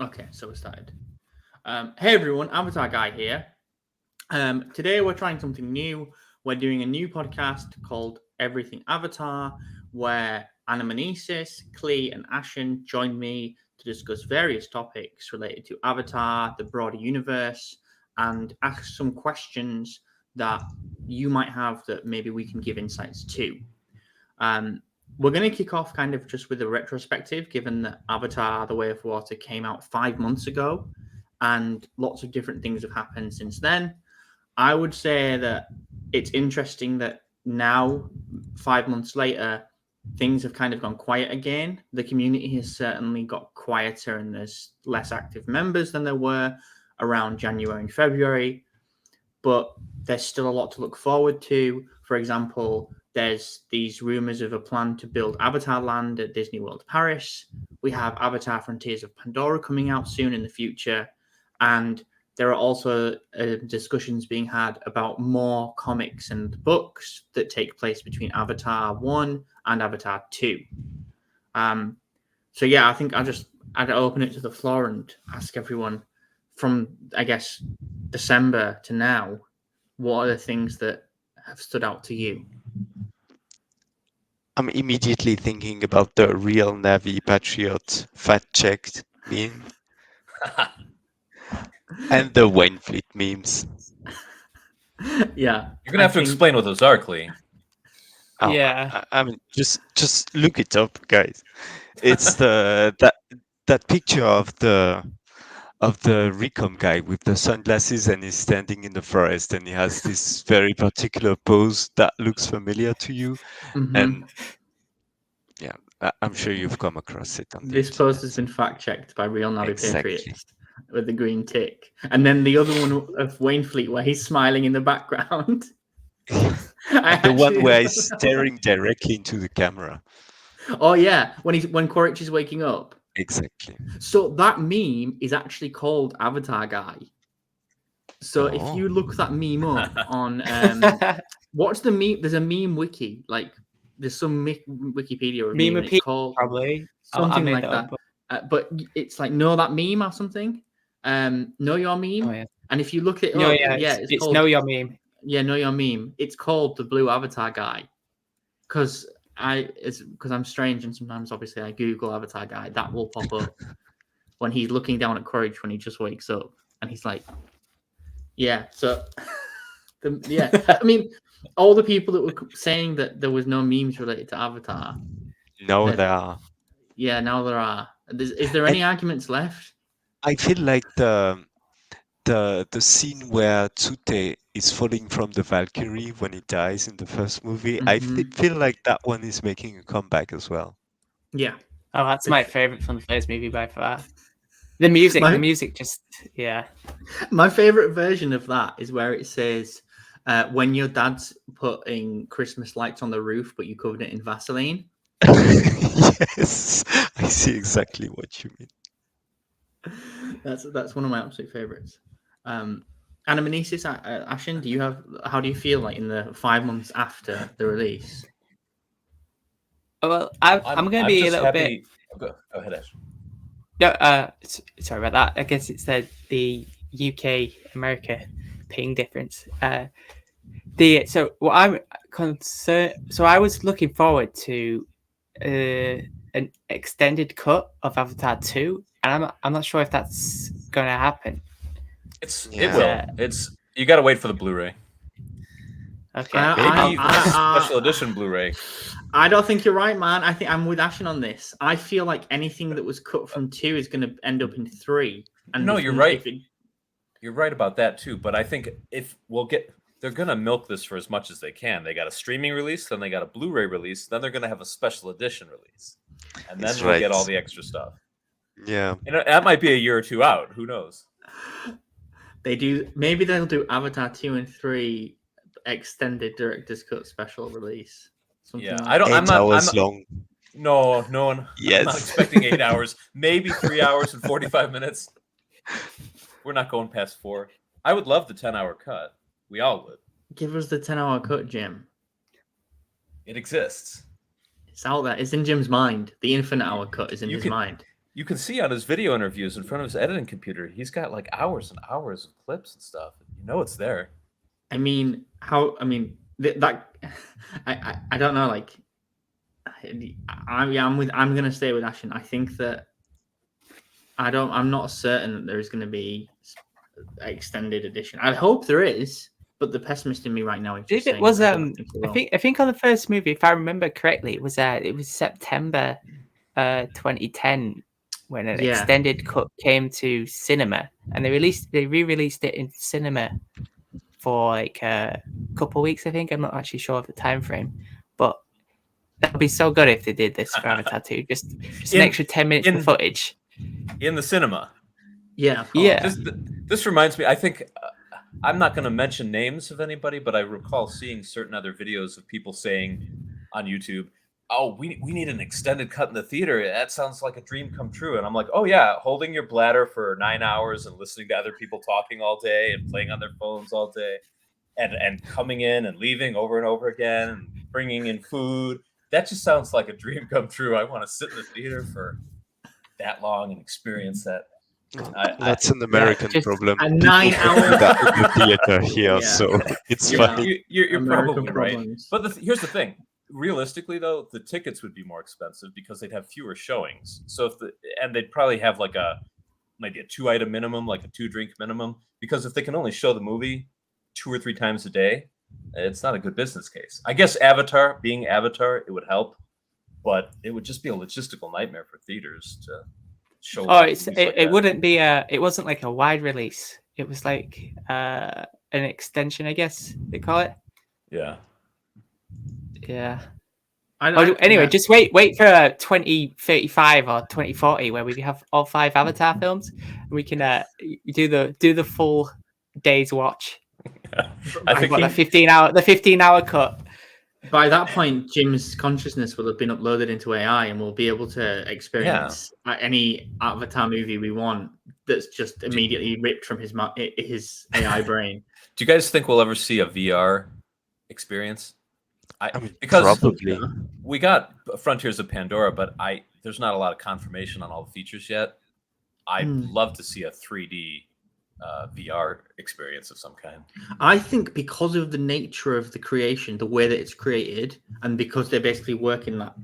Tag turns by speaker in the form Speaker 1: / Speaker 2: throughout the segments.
Speaker 1: Okay, so we started. Hey everyone, Avatar Guy here. Today we're trying something new. We're doing a new podcast called Everything Avatar, where Anamanesis, Klee, and Ashen join me to discuss various topics related to Avatar, the broader universe, and ask some questions that you might have that maybe we can give insights to. Um, we're going to kick off kind of just with a retrospective, given that Avatar: The Way of Water came out 5 months ago, and lots of different things have happened since then. I would say that it's interesting that now, 5 months later, things have kind of gone quiet again. The community has certainly got quieter, and there's less active members than there were around January and February, but there's still a lot to look forward to. For example, there's these rumors of a plan to build Avatar Land at Disney World Paris. We have Avatar Frontiers of Pandora coming out soon in the future. And there are also discussions being had about more comics and books that take place between Avatar 1 and Avatar 2. So, yeah, I think I'd open it to the floor and ask everyone from, I guess, December to now, what are the things that have stood out to you?
Speaker 2: I'm immediately thinking about the real Navy Patriot fact-checked meme and the Wainfleet memes.
Speaker 1: Yeah,
Speaker 3: You're gonna have to explain what those are, Klee.
Speaker 2: Oh,
Speaker 4: Yeah.
Speaker 2: I mean, just look it up, guys. It's that picture of the recon guy with the sunglasses, and he's standing in the forest, and he has this very particular pose that looks familiar to you.
Speaker 1: Mhm.
Speaker 2: And yeah, I'm sure you've come across it on the
Speaker 1: This post
Speaker 2: internet.
Speaker 1: has been fact checked by Real Navi
Speaker 2: Exactly.
Speaker 1: Patriots with the green tick, and then the other one of Wainfleet where he's smiling in the background.
Speaker 2: And the one where he's staring directly into the camera.
Speaker 1: Oh yeah, when Quaritch is waking up.
Speaker 2: Exactly.
Speaker 1: So that meme is actually called Avatar Guy. So if you look that meme up on what's the meme? There's a meme wiki, like there's some Wikipedia of meme, and it's called
Speaker 4: probably
Speaker 1: something like that. But it's like Know That Meme or something. Know Your Meme.
Speaker 4: Oh, yeah.
Speaker 1: And if you look it
Speaker 4: No,
Speaker 1: up,
Speaker 4: yeah,
Speaker 1: it's
Speaker 4: it's
Speaker 1: called
Speaker 4: Know Your Meme.
Speaker 1: Yeah, Know Your Meme. It's called the Blue Avatar Guy because I'm strange, and sometimes obviously I Google Avatar Guy. That will pop up when he's looking down at Courage when he just wakes up, and he's like, yeah. So, I mean, all the people that were saying that there was no memes related to Avatar.
Speaker 2: No, there are.
Speaker 1: Yeah, now there are. Is there any arguments left?
Speaker 2: I feel like the scene where Tsute is falling from the Valkyrie when he dies in the first movie, I feel like that one is making a comeback as well.
Speaker 1: Yeah.
Speaker 4: Oh, that's my favorite from the first movie by far. The music just, yeah.
Speaker 1: My favorite version of that is where it says, when your dad's putting Christmas lights on the roof, but you covered it in Vaseline.
Speaker 2: Yes, I see exactly what you mean.
Speaker 1: That's one of my absolute favorites. Anamanesis, Ashen, how do you feel like in the 5 months after the release?
Speaker 4: Well, I'm going to be a little bit.
Speaker 3: Go ahead, Ash.
Speaker 4: No, sorry about that. I guess it's the UK America ping difference. So what I'm concerned. So I was looking forward to an extended cut of Avatar 2, and I'm not sure if that's going to happen.
Speaker 3: It will. You got to wait for the Blu-ray.
Speaker 4: Okay.
Speaker 3: Maybe special edition Blu-ray.
Speaker 1: I don't think you're right, man. I think I'm with Ashen on this. I feel like anything that was cut from 2 is going to end up in 3. And
Speaker 3: no, you're right. You're right about that too. But I think they're going to milk this for as much as they can. They got a streaming release, then they got a Blu-ray release, then they're going to have a special edition release, and then we'll get all the extra stuff.
Speaker 2: Yeah,
Speaker 3: that might be a year or two out. Who knows?
Speaker 1: They do. Maybe they'll do Avatar 2 and 3 extended director's cut special release.
Speaker 3: Yeah,
Speaker 1: like
Speaker 2: I'm not long.
Speaker 3: No one.
Speaker 2: Yes.
Speaker 3: I'm not expecting 8 hours. Maybe 3 hours and 45 minutes. We're not going past 4. I would love the 10-hour cut. We all would.
Speaker 1: Give us the 10-hour cut, Jim.
Speaker 3: It exists.
Speaker 1: It's out there. It's in Jim's mind. The infinite hour cut is in his mind.
Speaker 3: You can see on his video interviews in front of his editing computer, he's got like hours and hours of clips and stuff. You know it's there.
Speaker 1: I mean, that I don't know. Like, I'm gonna stay with Ashen. I think that I'm not certain that there is going to be an extended edition. I hope there is, but the pessimist in me right now is just
Speaker 4: It
Speaker 1: saying
Speaker 4: was
Speaker 1: I don't think there will.
Speaker 4: I think on the first movie, if I remember correctly, it was September 2010 when an
Speaker 1: Yeah.
Speaker 4: extended cut came to cinema, and they re-released it in cinema for like a couple of weeks. I think I'm not actually sure of the time frame, but that would be so good if they did this for Avatar 2. Just an extra 10 minutes of footage
Speaker 3: in the cinema.
Speaker 1: Yeah, of course.
Speaker 4: Yeah.
Speaker 3: This reminds me. I think I'm not going to mention names of anybody, but I recall seeing certain other videos of people saying on YouTube, "Oh, we need an extended cut in the theater. That sounds like a dream come true." And I'm like, "Oh yeah, holding your bladder for 9 hours and listening to other people talking all day and playing on their phones all day, and coming in and leaving over and over again, and bringing in food. That just sounds like a dream come true. I want to sit in the theater for that long and experience that."
Speaker 2: That's an American problem.
Speaker 1: a
Speaker 2: People
Speaker 1: 9
Speaker 2: prefer
Speaker 1: hour
Speaker 2: that in the theater here,
Speaker 1: Yeah.
Speaker 2: so it's
Speaker 1: Yeah.
Speaker 2: funny.
Speaker 3: You're
Speaker 1: American
Speaker 3: probably right.
Speaker 1: problems.
Speaker 3: But here's the thing. Realistically, though, the tickets would be more expensive because they'd have fewer showings. So and they'd probably have like maybe a 2-item minimum, like a 2-drink minimum. Because if they can only show the movie 2 or 3 times a day, it's not a good business case. I guess being Avatar, it would help, but it would just be a logistical nightmare for theaters to show.
Speaker 4: Oh, it wouldn't be it wasn't like a wide release. It was like an extension, I guess they call it.
Speaker 3: Yeah.
Speaker 4: Yeah.
Speaker 1: Anyway,
Speaker 4: just wait for 2035 or 2040 where we have all 5 Avatar films. We can do the full day's watch.
Speaker 3: I think
Speaker 4: the 15-hour cut.
Speaker 1: by that point, Jim's consciousness will have been uploaded into AI, and we'll be able to experience any Avatar movie we want. That's just immediately ripped from his AI brain.
Speaker 3: Do you guys think we'll ever see a VR experience?
Speaker 2: I mean,
Speaker 3: Because
Speaker 2: probably.
Speaker 3: we got Frontiers of Pandora, but there's not a lot of confirmation on all the features yet. I'd love to see a 3D VR experience of some kind.
Speaker 1: I think because of the nature of the creation, the way that it's created, and because they basically work in that,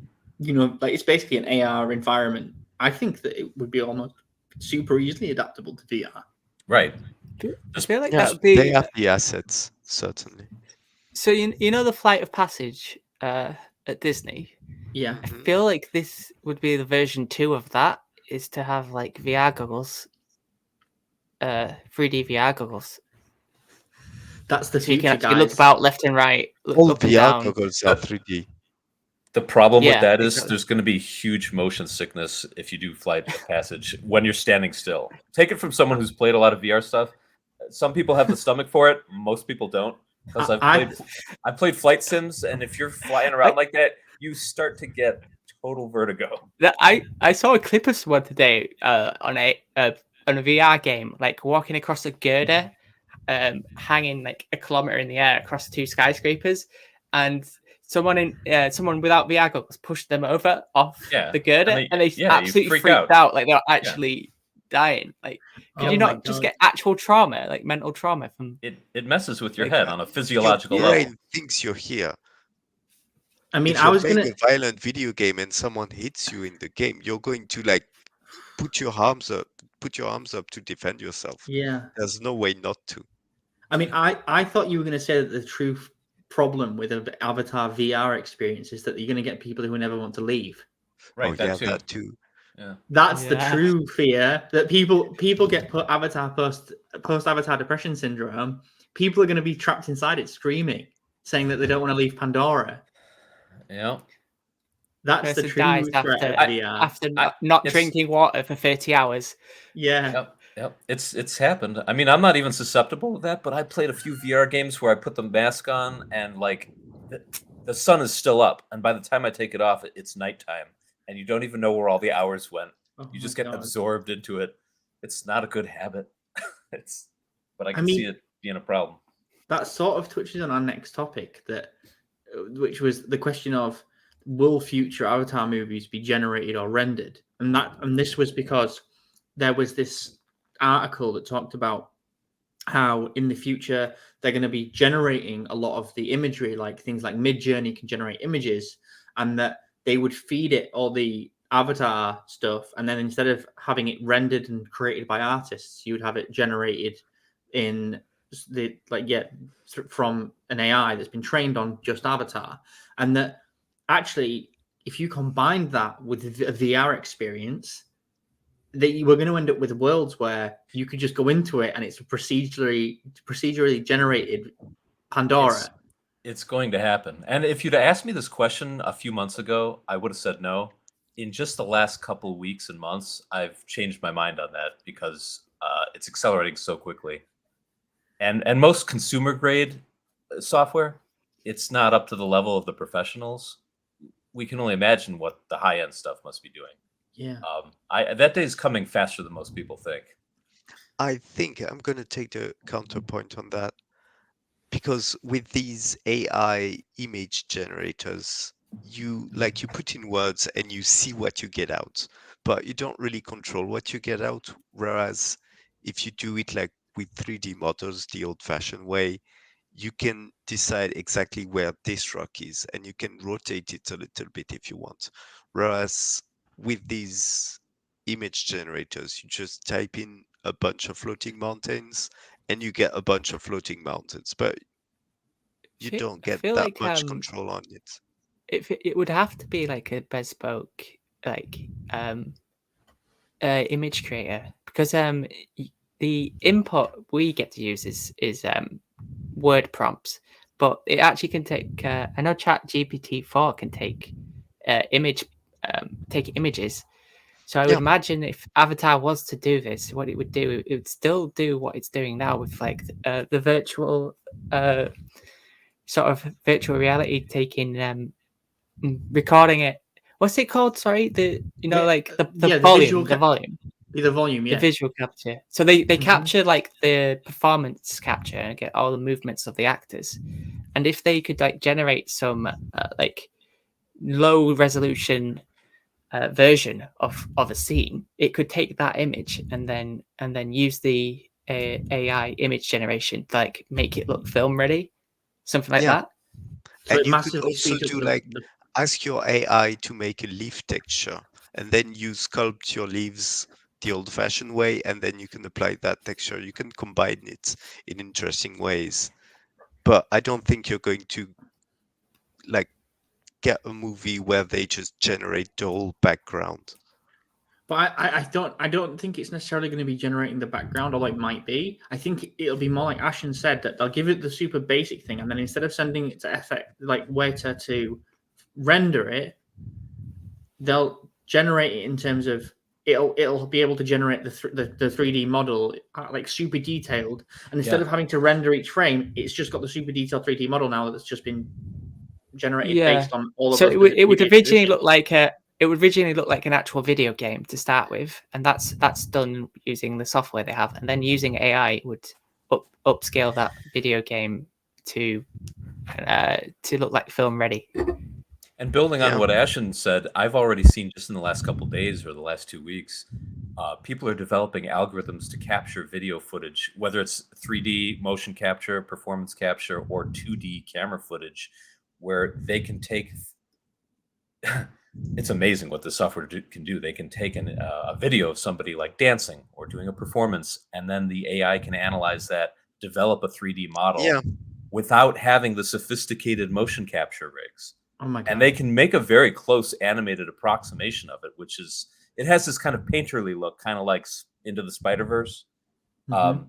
Speaker 1: like it's basically an AR environment, I think that it would be almost super easily adaptable to VR.
Speaker 3: Right.
Speaker 4: I feel like
Speaker 2: Yeah,
Speaker 4: that would be.
Speaker 2: they have the assets, certainly.
Speaker 4: So you know the Flight of Passage at Disney.
Speaker 1: Yeah.
Speaker 4: I feel like this would be the version 2 of that, is to have like VR goggles, 3D VR goggles.
Speaker 1: That's the
Speaker 4: So you
Speaker 1: future,
Speaker 4: can actually
Speaker 1: guys.
Speaker 4: look about left and right. Look
Speaker 2: All
Speaker 4: up and
Speaker 2: VR
Speaker 4: down.
Speaker 2: goggles are 3D.
Speaker 3: The problem with
Speaker 4: Yeah,
Speaker 3: that is
Speaker 4: exactly.
Speaker 3: there's going to be huge motion sickness if you do Flight of Passage when you're standing still. Take it from someone who's played a lot of VR stuff. Some people have the stomach for it. Most people don't. Because I've played flight sims, and if you're flying around like that, you start to get total vertigo.
Speaker 4: I saw a clip of someone today on a VR game, like walking across a girder, hanging like a kilometer in the air across 2 skyscrapers, and someone without VR goggles pushed them over off the girder, and they absolutely freaked out, like they're actually dying. Like, could you not just get actual trauma, like mental trauma from
Speaker 3: it messes with your head on a physiological
Speaker 2: your
Speaker 3: level.
Speaker 2: brain thinks you're here.
Speaker 1: I mean,
Speaker 2: If
Speaker 1: I was
Speaker 2: you're
Speaker 1: gonna.
Speaker 2: playing a violent video game and someone hits you in the game, you're going to like put your arms up to defend yourself.
Speaker 1: Yeah.
Speaker 2: There's no way not to.
Speaker 1: I mean, I thought you were going to say that the true problem with an Avatar VR experience is that you're going to get people who never want to leave.
Speaker 3: Right.
Speaker 2: Oh, that too.
Speaker 3: Yeah.
Speaker 1: That's the true fear, that people get put Avatar post Avatar depression syndrome. People are going to be trapped inside it screaming, saying that they don't want to leave Pandora.
Speaker 3: Yeah.
Speaker 1: That's the true
Speaker 4: dies
Speaker 1: threat of VR.
Speaker 4: after not drinking water for 30 hours.
Speaker 1: Yeah.
Speaker 3: Yep. It's happened. I mean, I'm not even susceptible to that, but I played a few VR games where I put the mask on and like the sun is still up, and by the time I take it off, it's nighttime, and you don't even know where all the hours went. You just get absorbed into it. It's not a good habit. But I can see it being a problem.
Speaker 1: That sort of touches on our next topic, which was the question of, will future Avatar movies be generated or rendered? and this was because there was this article that talked about how in the future they're going to be generating a lot of the imagery, like things like Midjourney can generate images, and that they would feed it all the avatar stuff, and then instead of having it rendered and created by artists, you would have it generated in the from an AI that's been trained on just avatar, and that actually if you combine that with a VR experience, that you were going to end up with worlds where you could just go into it and it's a procedurally generated Pandora.
Speaker 3: It's going to happen. And if you'd asked me this question a few months ago, I would have said no. In just the last couple weeks and months, I've changed my mind on that because it's accelerating so quickly. And most consumer grade software, it's not up to the level of the professionals. We can only imagine what the high end stuff must be doing.
Speaker 1: Yeah.
Speaker 3: That day is coming faster than most people think.
Speaker 2: I think I'm going to take the counterpoint on that, because with these AI image generators, you put in words and you see what you get out, but you don't really control what you get out. Whereas if you do it like with 3D models, the old-fashioned way, you can decide exactly where this rock is and you can rotate it a little bit if you want. Whereas with these image generators, you just type in a bunch of floating mountains and you get a bunch of floating mountains, but you don't get
Speaker 4: feel
Speaker 2: that
Speaker 4: like,
Speaker 2: much control on it.
Speaker 4: It would have to be like a bespoke image creator, because the input we get to use is word prompts, but it actually can take I know ChatGPT-4 can take images. So I would imagine if Avatar was to do this, what it would do, it would still do what it's doing now with like the virtual sort of virtual reality, taking recording it. What's it called? Sorry, the volume, the volume.
Speaker 1: The volume, yeah.
Speaker 4: The visual capture. So they capture like the performance capture and get all the movements of the actors. And if they could like generate some like low resolution version of a scene, it could take that image and then use the AI image generation to like make it look film ready, something like that.
Speaker 1: So
Speaker 2: And
Speaker 1: it
Speaker 2: you could
Speaker 1: massively
Speaker 2: also
Speaker 1: speeds up
Speaker 2: do ask your AI to make a leaf texture, and then you sculpt your leaves the old-fashioned way, and then you can apply that texture. You can combine it in interesting ways, but I don't think you're going to like get a movie where they just generate the whole background.
Speaker 1: But I don't think it's necessarily going to be generating the background, although it might be. I think it'll be more like Ashen said, that they'll give it the super basic thing, and then instead of sending it to Weta to render it, they'll generate it in terms of it'll be able to generate the 3D model like super detailed, and instead of having to render each frame, it's just got the super detailed 3D model now that's just been generated based on all of
Speaker 4: so
Speaker 1: those.
Speaker 4: it would originally look like an actual video game to start with, and that's done using the software they have, and then using AI would upscale that video game to look like film ready.
Speaker 3: And building on what Ashen said, I've already seen just in the last couple of days or the last 2 weeks, people are developing algorithms to capture video footage, whether it's 3D motion capture, performance capture, or 2D camera footage, where they can take. It's amazing what the software can do. They can take a video of somebody like dancing or doing a performance, and then the AI can analyze that, develop a 3D model without having the sophisticated motion capture rigs.
Speaker 1: Oh my God.
Speaker 3: And they can make a very close animated approximation of it, which is, it has this kind of painterly look, kind of like Into the Spider-Verse. But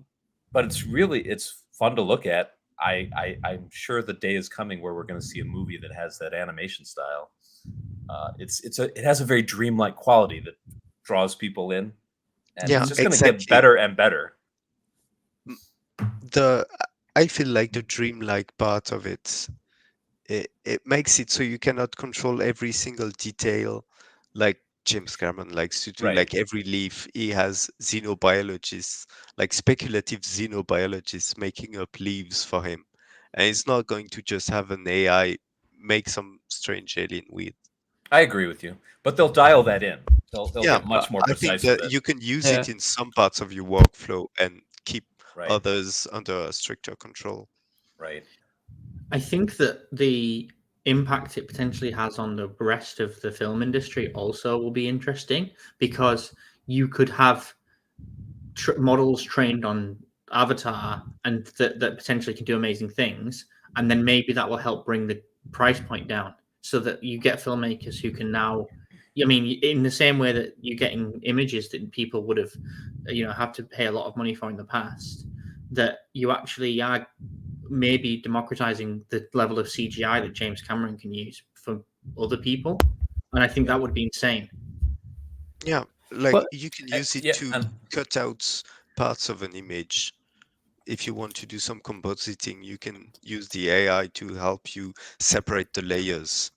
Speaker 3: it's fun to look at. I'm sure the day is coming where we're going to see a movie that has that animation style. It has a very dreamlike quality that draws people in, and it's just going to get better and better.
Speaker 2: I feel like the dreamlike part of it makes it so you cannot control every single detail, like James Cameron likes to do.
Speaker 3: Right.
Speaker 2: Like every leaf, he has xenobiologists, like speculative xenobiologists, making up leaves for him, and he's not going to just have an AI make some strange alien weird.
Speaker 3: I agree with you, but they'll dial that in. They'll
Speaker 2: Yeah,
Speaker 3: get much
Speaker 2: but
Speaker 3: more
Speaker 2: I think
Speaker 3: precise with
Speaker 2: that
Speaker 3: it.
Speaker 2: you can use
Speaker 4: Yeah.
Speaker 2: it in some parts of your workflow and keep
Speaker 3: Right.
Speaker 2: others under a stricter control.
Speaker 3: Right.
Speaker 1: I think that the impact it potentially has on the rest of the film industry also will be interesting, because you could have models trained on Avatar and that potentially can do amazing things, and then maybe that will help bring the price point down so that you get filmmakers who can now, I mean, in the same way that you're getting images that people would have, have to pay a lot of money for in the past, that you actually are maybe democratizing the level of CGI that James Cameron can use for other people. And I think that would be insane.
Speaker 2: Yeah, like
Speaker 4: But
Speaker 2: you can use it
Speaker 3: Yeah,
Speaker 2: to
Speaker 3: and
Speaker 2: cut out parts of an image. If you want to do some compositing, you can use the AI to help you separate the layers.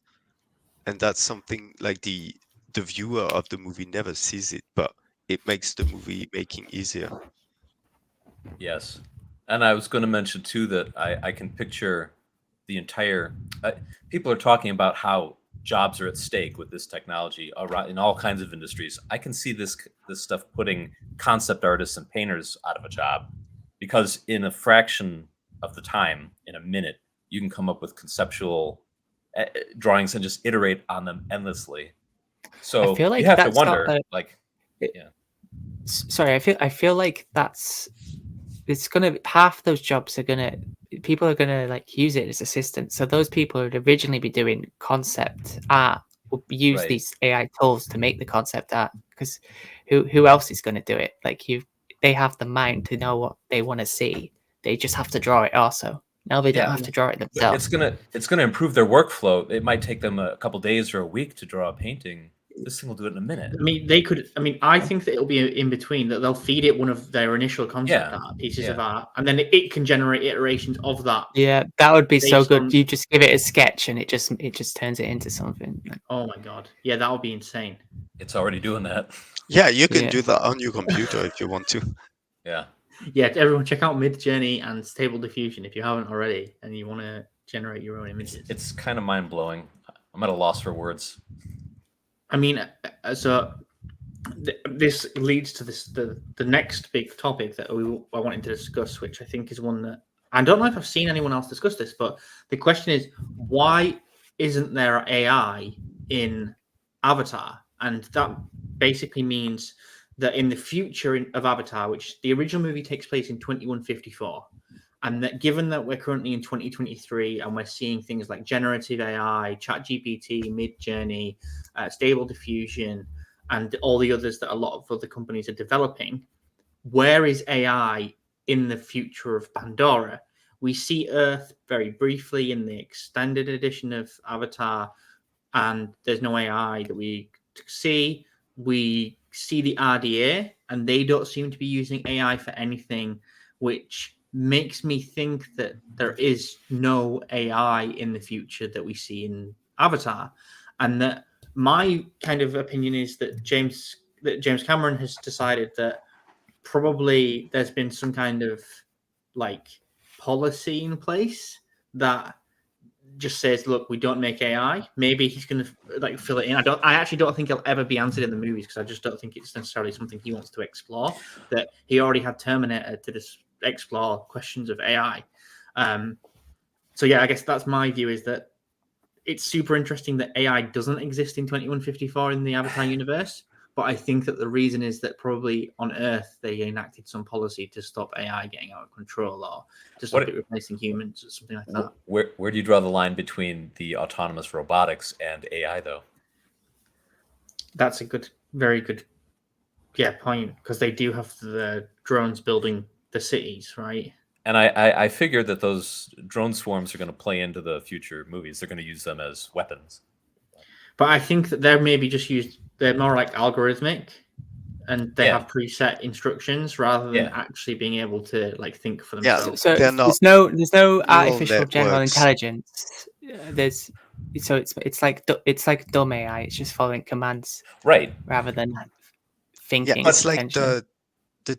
Speaker 2: And that's something like the viewer of the movie never sees it, but it makes the movie making easier.
Speaker 3: yes, and I was going to mention too that I can picture the entire. People are talking about how jobs are at stake with this technology around in all kinds of industries. I can see this stuff putting concept artists and painters out of a job, because in a fraction of the time, in a minute, you can come up with conceptual drawings and just iterate on them endlessly. So
Speaker 4: feel like
Speaker 3: you have to
Speaker 4: that's not
Speaker 3: wonder,
Speaker 4: a-
Speaker 3: like,
Speaker 4: sorry, I feel like it's gonna half those jobs are gonna people are gonna like use it as assistants. So those people who'd originally be doing concept art will use
Speaker 3: Right.
Speaker 4: these AI tools to make the concept art, because who else is gonna do it? Like they have the mind to know what they want to see. They just have to draw it also. Now they don't
Speaker 3: Yeah.
Speaker 4: have to draw it
Speaker 3: But
Speaker 4: themselves.
Speaker 3: it's gonna improve their workflow. It might take them a couple days or a week to draw a painting. This thing will do it in a minute.
Speaker 1: I mean, they could. I mean, I think that it'll be in between. That they'll feed it one of their initial concept
Speaker 3: Yeah,
Speaker 1: art pieces of
Speaker 3: yeah.
Speaker 1: art, and then it can generate iterations of that.
Speaker 4: Yeah, that would be so
Speaker 1: Based
Speaker 4: good.
Speaker 1: on-
Speaker 4: You just give it a sketch and it just turns it into something.
Speaker 1: Oh my god, yeah, that would be insane.
Speaker 3: It's already doing that.
Speaker 2: Yeah, you can
Speaker 4: Yeah.
Speaker 2: do that on your computer if you want to.
Speaker 3: Yeah.
Speaker 1: Yeah, everyone check out Midjourney and Stable Diffusion if you haven't already, and you want to generate your own images.
Speaker 3: It's kind of mind blowing. I'm at a loss for words.
Speaker 1: I mean, so this leads to the next big topic that I wanted to discuss, which I think is one that I don't know if I've seen anyone else discuss this, but the question is, why isn't there AI in Avatar? And that basically means that in the future of Avatar, which the original movie takes place in 2154, and that given that we're currently in 2023 and we're seeing things like generative AI, ChatGPT, Midjourney, Stable Diffusion, and all the others that a lot of other companies are developing, where is AI in the future of Pandora? We see Earth very briefly in the extended edition of Avatar, and there's no AI that we see. We see the RDA, and they don't seem to be using AI for anything, which makes me think that there is no AI in the future that we see in Avatar, and that my kind of opinion is that James Cameron has decided that probably there's been some kind of like policy in place that just says, look, we don't make AI. Maybe he's going to like fill it in. I actually don't think it'll ever be answered in the movies, because I just don't think it's necessarily something he wants to explore. That he already had Terminator to just explore questions of AI. So yeah, I guess that's my view, is that it's super interesting that AI doesn't exist in 2154 in the Avatar universe. But I think that the reason is that probably on Earth they enacted some policy to stop AI getting out of control, or to stop it replacing humans, or something like that.
Speaker 3: Where do you draw the line between the autonomous robotics and AI, though?
Speaker 1: That's a very good, point, because they do have the drones building the cities, right?
Speaker 3: And I figure that those drone swarms are going to play into the future movies. They're going to use them as weapons.
Speaker 1: But I think that they're maybe just used. They're more like algorithmic, and they have preset instructions rather than actually being able to like think for themselves.
Speaker 4: So
Speaker 2: they're not
Speaker 4: there's no artificial general
Speaker 2: networks.
Speaker 4: intelligence. It's like dumb AI. It's just following commands,
Speaker 3: right?
Speaker 4: Rather than thinking.
Speaker 2: Yeah, it's like the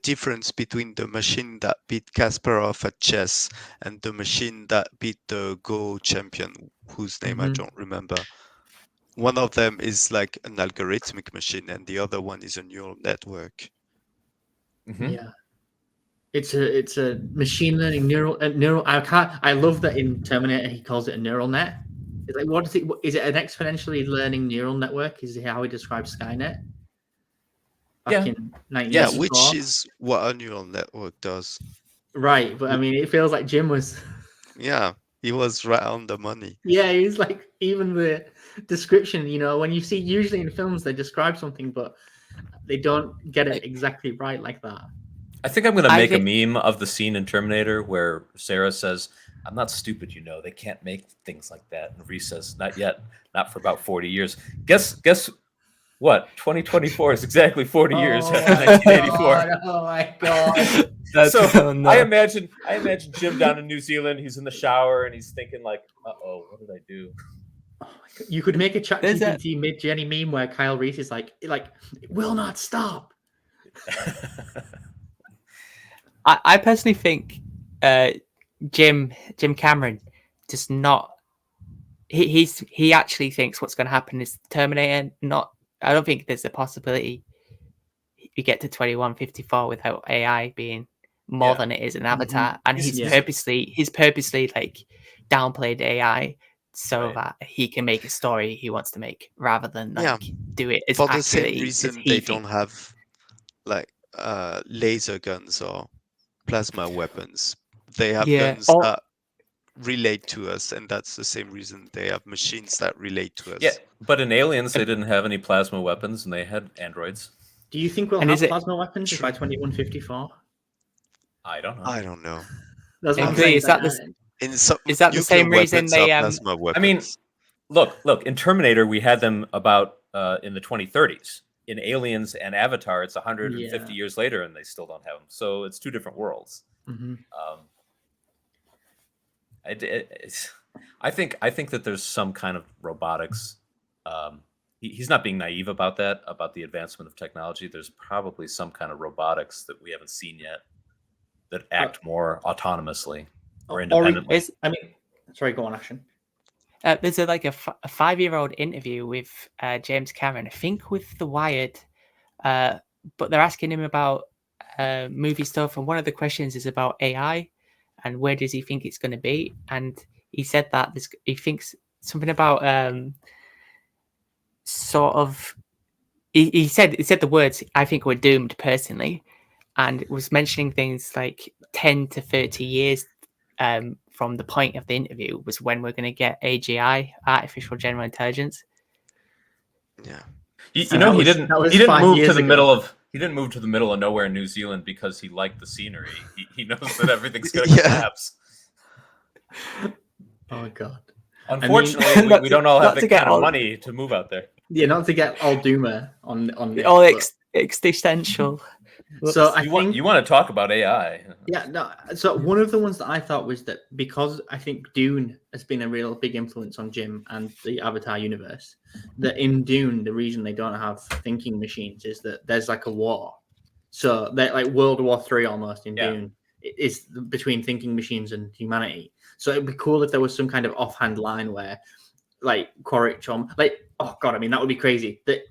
Speaker 2: difference between the machine that beat Kasparov at chess and the machine that beat the Go champion, whose name I don't remember. one of them is like an algorithmic machine, and the other one is a neural network.
Speaker 3: Mhm.
Speaker 1: Yeah. It's a machine learning neural. I love that in Terminator he calls it a neural net. It's like, what is it? Is it an exponentially learning neural network? Is how he describes Skynet back
Speaker 3: Yeah.
Speaker 1: in
Speaker 2: Yeah,
Speaker 1: 1984?
Speaker 2: which is what a neural network does.
Speaker 1: Right, but I mean, it feels like Jim was.
Speaker 2: Yeah, he was right on the money.
Speaker 1: Yeah, he's like, even the description. When you see usually in films they describe something, but they don't get it exactly right like that.
Speaker 3: I think I'm going to
Speaker 4: I
Speaker 3: make a
Speaker 4: think-
Speaker 3: meme of the scene in Terminator where Sarah says, "I'm not stupid, they can't make things like that." And Reese says, "Not yet, not for about 40 years." Guess what? 2024 is exactly 40 years after 1984.
Speaker 1: Oh my god!
Speaker 3: So
Speaker 4: oh, no.
Speaker 3: I imagine Jim down in New Zealand. He's in the shower and he's thinking like, "Uh-oh, what did I do?"
Speaker 1: You could make a
Speaker 4: There's a-
Speaker 1: ChatGPT mid-Jenny meme where Kyle Reese is like, it will not stop.
Speaker 4: I personally think Jim Cameron does not. He actually thinks what's going to happen is Terminator. Not. I don't think there's a possibility you get to 2154 without AI being more
Speaker 3: Yeah.
Speaker 4: than it is in Avatar, and he's
Speaker 1: Yeah.
Speaker 4: purposely like downplayed AI so
Speaker 3: Right.
Speaker 4: that he can make a story he wants to make rather than like
Speaker 2: Yeah.
Speaker 4: do it as
Speaker 2: For the same
Speaker 4: accurately as
Speaker 2: reason
Speaker 4: he
Speaker 2: they
Speaker 4: thinks.
Speaker 2: don't have like laser guns or plasma weapons. They have
Speaker 4: Yeah,
Speaker 2: guns
Speaker 4: or-
Speaker 2: that relate to us, and that's the same reason they have machines that relate to us.
Speaker 3: Yeah, but in Aliens they didn't have any plasma weapons and they had androids.
Speaker 1: Do you think we'll
Speaker 4: And
Speaker 1: have
Speaker 4: is it-
Speaker 1: plasma weapons
Speaker 2: True.
Speaker 1: by 2154?
Speaker 3: I don't know.
Speaker 2: I don't know.
Speaker 1: That's what I'm
Speaker 4: Agree,
Speaker 1: saying.
Speaker 4: is that
Speaker 1: like,
Speaker 4: the-
Speaker 2: In some
Speaker 4: Is that the
Speaker 2: nuclear
Speaker 4: same reason
Speaker 2: weapons
Speaker 4: they,
Speaker 2: are plasma weapons.
Speaker 3: I mean, look, in Terminator we had them about in the 2030s. In Aliens and Avatar it's 150
Speaker 1: Yeah.
Speaker 3: years later and they still don't have them. So it's two different worlds.
Speaker 1: mhm.
Speaker 3: I think that there's some kind of robotics. He's not being naive about that, about the advancement of technology. There's probably some kind of robotics that we haven't seen yet that act more autonomously or independently.
Speaker 1: I mean, sorry, go on, Ashton.
Speaker 4: There's a 5-year-old interview with James Cameron, I think with The Wired, but they're asking him about movie stuff, and one of the questions is about AI and where does he think it's going to be, and he said that he thinks something about sort of. He said the words, "I think we're doomed," personally, and was mentioning things like 10 to 30 years from the point of the interview was when we're going to get AGI, artificial general intelligence.
Speaker 2: yeah.
Speaker 3: You
Speaker 1: And
Speaker 3: know,
Speaker 1: that
Speaker 3: he
Speaker 1: was-
Speaker 3: didn't
Speaker 1: that was
Speaker 3: he didn't
Speaker 1: 5
Speaker 3: move to
Speaker 1: years
Speaker 3: the
Speaker 1: ago.
Speaker 3: middle of nowhere in New Zealand because he liked the scenery. He knows that everything's going to
Speaker 2: Yeah.
Speaker 3: collapse.
Speaker 1: Oh god.
Speaker 3: Unfortunately,
Speaker 4: not
Speaker 3: we
Speaker 4: to-
Speaker 3: don't all
Speaker 4: not
Speaker 3: have
Speaker 4: to
Speaker 3: the
Speaker 4: get
Speaker 3: kind of
Speaker 4: all-
Speaker 3: money to move out there.
Speaker 1: Yeah, not to get all doomer on this,
Speaker 4: All
Speaker 1: but-
Speaker 4: existential.
Speaker 1: So I
Speaker 3: You
Speaker 1: think
Speaker 3: want to talk about AI?
Speaker 1: Yeah, no. So one of the ones that I thought was that because I think Dune has been a real big influence on Jim and the Avatar universe, that in Dune the reason they don't have thinking machines is that there's like a war. So they're like World War III almost in
Speaker 3: Yeah.
Speaker 1: Dune is between thinking machines and humanity. So it'd be cool if there was some kind of offhand line where, like Quaritch, oh god, I mean that would be crazy. That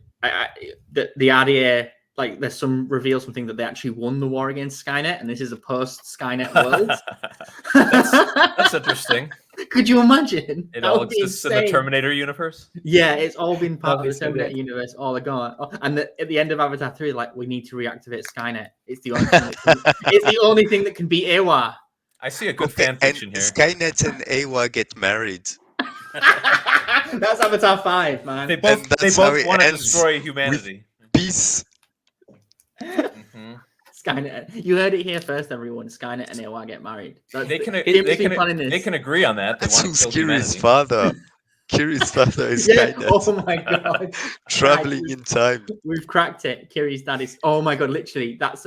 Speaker 1: the RDA. Like there's some reveal something that they actually won the war against Skynet, and this is a post Skynet world.
Speaker 3: That's interesting.
Speaker 1: Could you imagine?
Speaker 3: It
Speaker 1: That
Speaker 3: all
Speaker 1: would be
Speaker 3: exists in the
Speaker 1: insane.
Speaker 3: Terminator universe.
Speaker 1: Yeah, it's all been part
Speaker 4: That'd
Speaker 1: of
Speaker 4: be
Speaker 1: the
Speaker 4: so
Speaker 1: Terminator
Speaker 4: good.
Speaker 1: universe. All are gone. Oh, and at the end of Avatar 3, like we need to reactivate Skynet. It's the only thing it's the only thing that can beat Ewa.
Speaker 3: I see a good
Speaker 2: Okay,
Speaker 3: fan fiction
Speaker 2: and
Speaker 3: here.
Speaker 2: Skynet and Awa get married.
Speaker 1: That's Avatar 5, man.
Speaker 3: They
Speaker 2: And
Speaker 3: both
Speaker 2: that's how it
Speaker 3: want to
Speaker 2: ends
Speaker 3: destroy humanity.
Speaker 2: Peace.
Speaker 3: Mhm.
Speaker 1: Skynet. You heard it here first, everyone. Skynet and Ewa get married. That's
Speaker 3: They can
Speaker 1: Jim's been planning
Speaker 3: they
Speaker 1: this.
Speaker 3: can agree on that. They
Speaker 2: That's
Speaker 3: want
Speaker 2: who's
Speaker 3: to kill
Speaker 2: Kiri's
Speaker 3: humanity.
Speaker 2: father. Kiri's father is
Speaker 1: Yeah.
Speaker 2: Skynet.
Speaker 1: Oh my god.
Speaker 2: Traveling in time.
Speaker 1: We've cracked it. Kiri's dad is. Oh my god! Literally, that's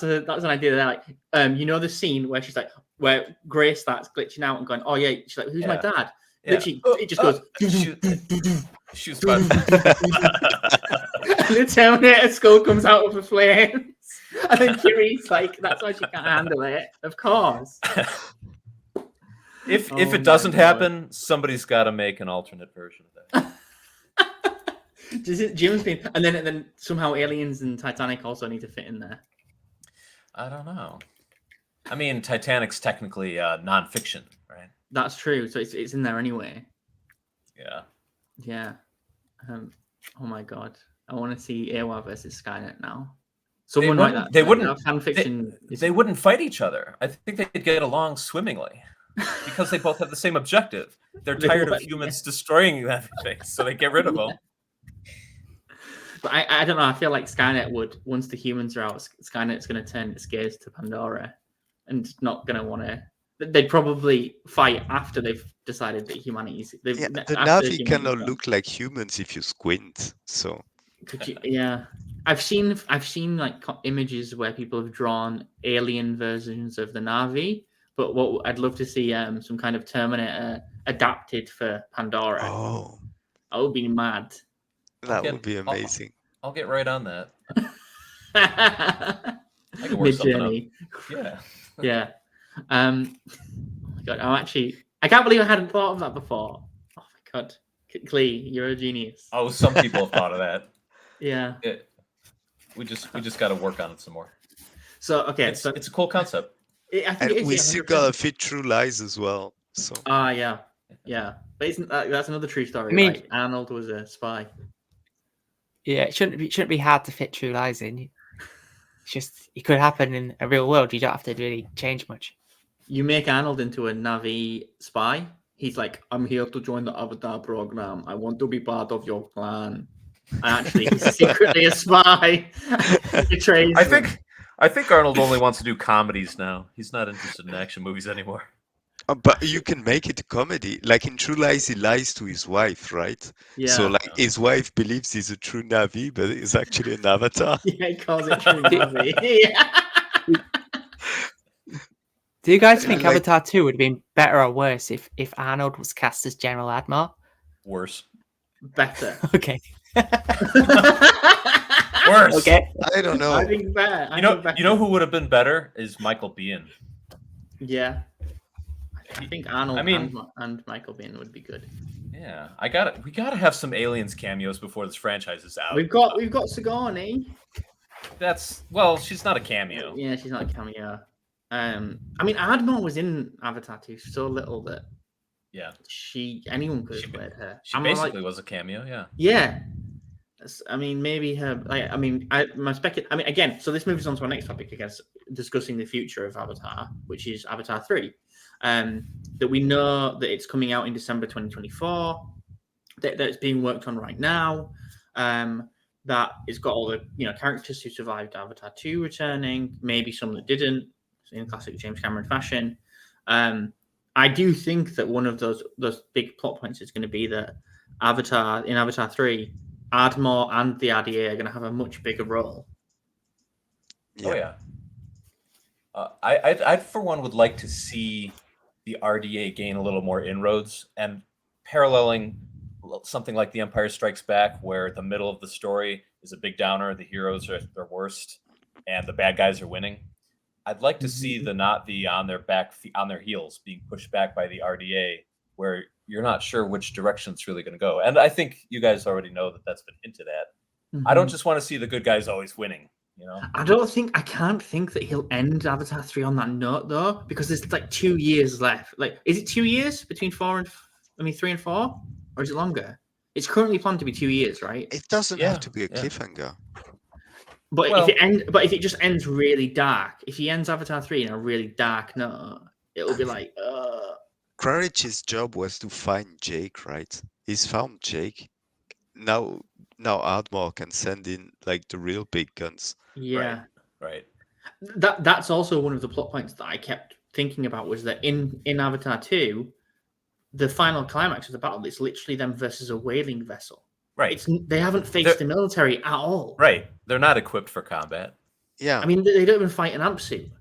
Speaker 1: an idea. They're like, the scene where she's like, where Grace starts glitching out and going, "Oh yeah," she's like, "Who's my
Speaker 3: Yeah.
Speaker 1: dad?"
Speaker 3: Yeah.
Speaker 1: Literally, it just goes.
Speaker 3: Shoots by.
Speaker 1: and the Terminator skull comes out of the flames, and then Kiri's like, "That's why she can't handle it." Of course.
Speaker 3: If
Speaker 1: Oh
Speaker 3: it
Speaker 1: my
Speaker 3: doesn't
Speaker 1: God.
Speaker 3: happen, somebody's got to make an alternate version of that.
Speaker 1: Jim's been, and then somehow aliens and Titanic also need to fit in there.
Speaker 3: I don't know. I mean, Titanic's technically nonfiction, right?
Speaker 1: That's true. So it's in there anyway.
Speaker 3: Yeah.
Speaker 1: Yeah. Oh my god, I want to see AWA versus Skynet now. Someone like that.
Speaker 3: They wouldn't.
Speaker 1: Fan fiction.
Speaker 3: They wouldn't fight each other. I think they'd get along swimmingly because they both have the same objective. They're
Speaker 1: They
Speaker 3: tired of
Speaker 1: would,
Speaker 3: humans destroying everything, so they get rid of them.
Speaker 1: But I don't know. I feel like Skynet would, once the humans are out, Skynet's going to turn its gaze to Pandora, and not going to want to. They'd probably fight after they've decided that humanity's.
Speaker 2: Yeah, the
Speaker 1: after
Speaker 2: Navi
Speaker 1: humanity's
Speaker 2: cannot
Speaker 1: gone.
Speaker 2: look like humans if you squint. So
Speaker 1: Yeah, I've seen like images where people have drawn alien versions of the Navi, but what I'd love to see some kind of Terminator adapted for Pandora.
Speaker 2: oh,
Speaker 1: I would be mad.
Speaker 2: that
Speaker 3: Okay.
Speaker 2: would be amazing.
Speaker 3: I'll get right on that. I can work something up.
Speaker 1: Mid-journey.
Speaker 3: Yeah.
Speaker 1: Yeah. Oh my god, I can't believe I hadn't thought of that before. Oh my god. Clee, you're a genius.
Speaker 3: Oh, some people have thought of that.
Speaker 1: Yeah.
Speaker 3: We just got to work on it some more.
Speaker 1: So okay,
Speaker 3: It's a cool concept.
Speaker 1: I think
Speaker 2: And
Speaker 1: it is,
Speaker 2: we
Speaker 1: yeah,
Speaker 2: still
Speaker 1: 100%.
Speaker 2: gotta fit True Lies as well. So
Speaker 1: Yeah. But isn't that's another true story?
Speaker 4: I mean-
Speaker 1: right? Arnold was a spy.
Speaker 4: Yeah, it shouldn't be hard to fit True Lies in. It's just it could happen in a real world. You don't have to really change much.
Speaker 1: You make Arnold into a Navi spy. He's like, I'm here to join the Avatar program. I want to be part of your plan. And actually, he's secretly a spy. He betrays them.
Speaker 3: I think Arnold only wants to do comedies now. He's not interested in action movies anymore.
Speaker 2: but you can make it a comedy. Like in True Lies, he lies to his wife, right?
Speaker 1: Yeah.
Speaker 2: So like his wife believes he's a true Navi, but he's actually an avatar.
Speaker 1: Yeah, he calls it true Navi. Yeah.
Speaker 4: Do you guys
Speaker 2: Yeah,
Speaker 4: think
Speaker 2: like-
Speaker 4: Avatar 2 would have been better or worse if Arnold was cast as General Admar?
Speaker 3: Worse.
Speaker 1: Better.
Speaker 4: Okay.
Speaker 3: Worse.
Speaker 4: Okay.
Speaker 2: I don't know.
Speaker 1: I think better. I
Speaker 3: You know,
Speaker 1: think better.
Speaker 3: you know who would have been better is Michael Biehn.
Speaker 1: Yeah. I think Arnold
Speaker 3: I mean-
Speaker 1: and Michael Biehn would be good.
Speaker 3: Yeah, we gotta have some aliens cameos before this franchise is out.
Speaker 1: We've got Sigourney.
Speaker 3: She's not a cameo.
Speaker 1: Yeah, she's not a cameo. I mean, Ardmore was in Avatar 2 so little that
Speaker 3: Yeah,
Speaker 1: anyone could have played her.
Speaker 3: she
Speaker 1: I'm like,
Speaker 3: basically was a cameo. Yeah.
Speaker 1: yeah. I mean, maybe her. I mean, again. So this moves on to our next topic, I guess, discussing the future of Avatar, which is Avatar 3. That we know that it's coming out in December 2024. That it's being worked on right now. That it's got all the characters who survived Avatar 2 returning, maybe some that didn't, in classic James Cameron fashion. I do think that one of those big plot points is going to be that in Avatar 3, Ardmore and the RDA are going to have a much bigger role.
Speaker 3: Oh yeah. I for one would like to see the RDA gain a little more inroads, and paralleling something like The Empire Strikes Back, where the middle of the story is a big downer, the heroes are their worst, and the bad guys are winning. I'd like to see the Navi on their heels being pushed back by the RDA, where you're not sure which direction it's really going to go. And I think you guys already know that that's been hinted at. I don't just want to see the good guys always winning.
Speaker 1: I can't think that he'll end Avatar 3 on that note though, because there's like 2 years left. Like, is it 2 years between 3 and 4, or is it longer? It's currently planned to be 2 years, right?
Speaker 2: It doesn't
Speaker 3: Yeah,
Speaker 2: have to be a
Speaker 3: yeah.
Speaker 2: cliffhanger.
Speaker 1: But
Speaker 3: Well-
Speaker 1: if it just ends really dark, if he ends Avatar 3 in a really dark note, it'll be like,
Speaker 2: Quaritch's job was to find Jake, right? He's found Jake. Now Ardmore can send in like the real big guns.
Speaker 1: yeah.
Speaker 3: Right.
Speaker 1: That's also one of the plot points that I kept thinking about, was that in Avatar 2, the final climax of the battle is literally them versus a whaling vessel.
Speaker 3: Right.
Speaker 1: They haven't faced the military at all.
Speaker 3: Right. They're not equipped for combat.
Speaker 2: Yeah,
Speaker 1: I mean, they don't even fight an amp suit.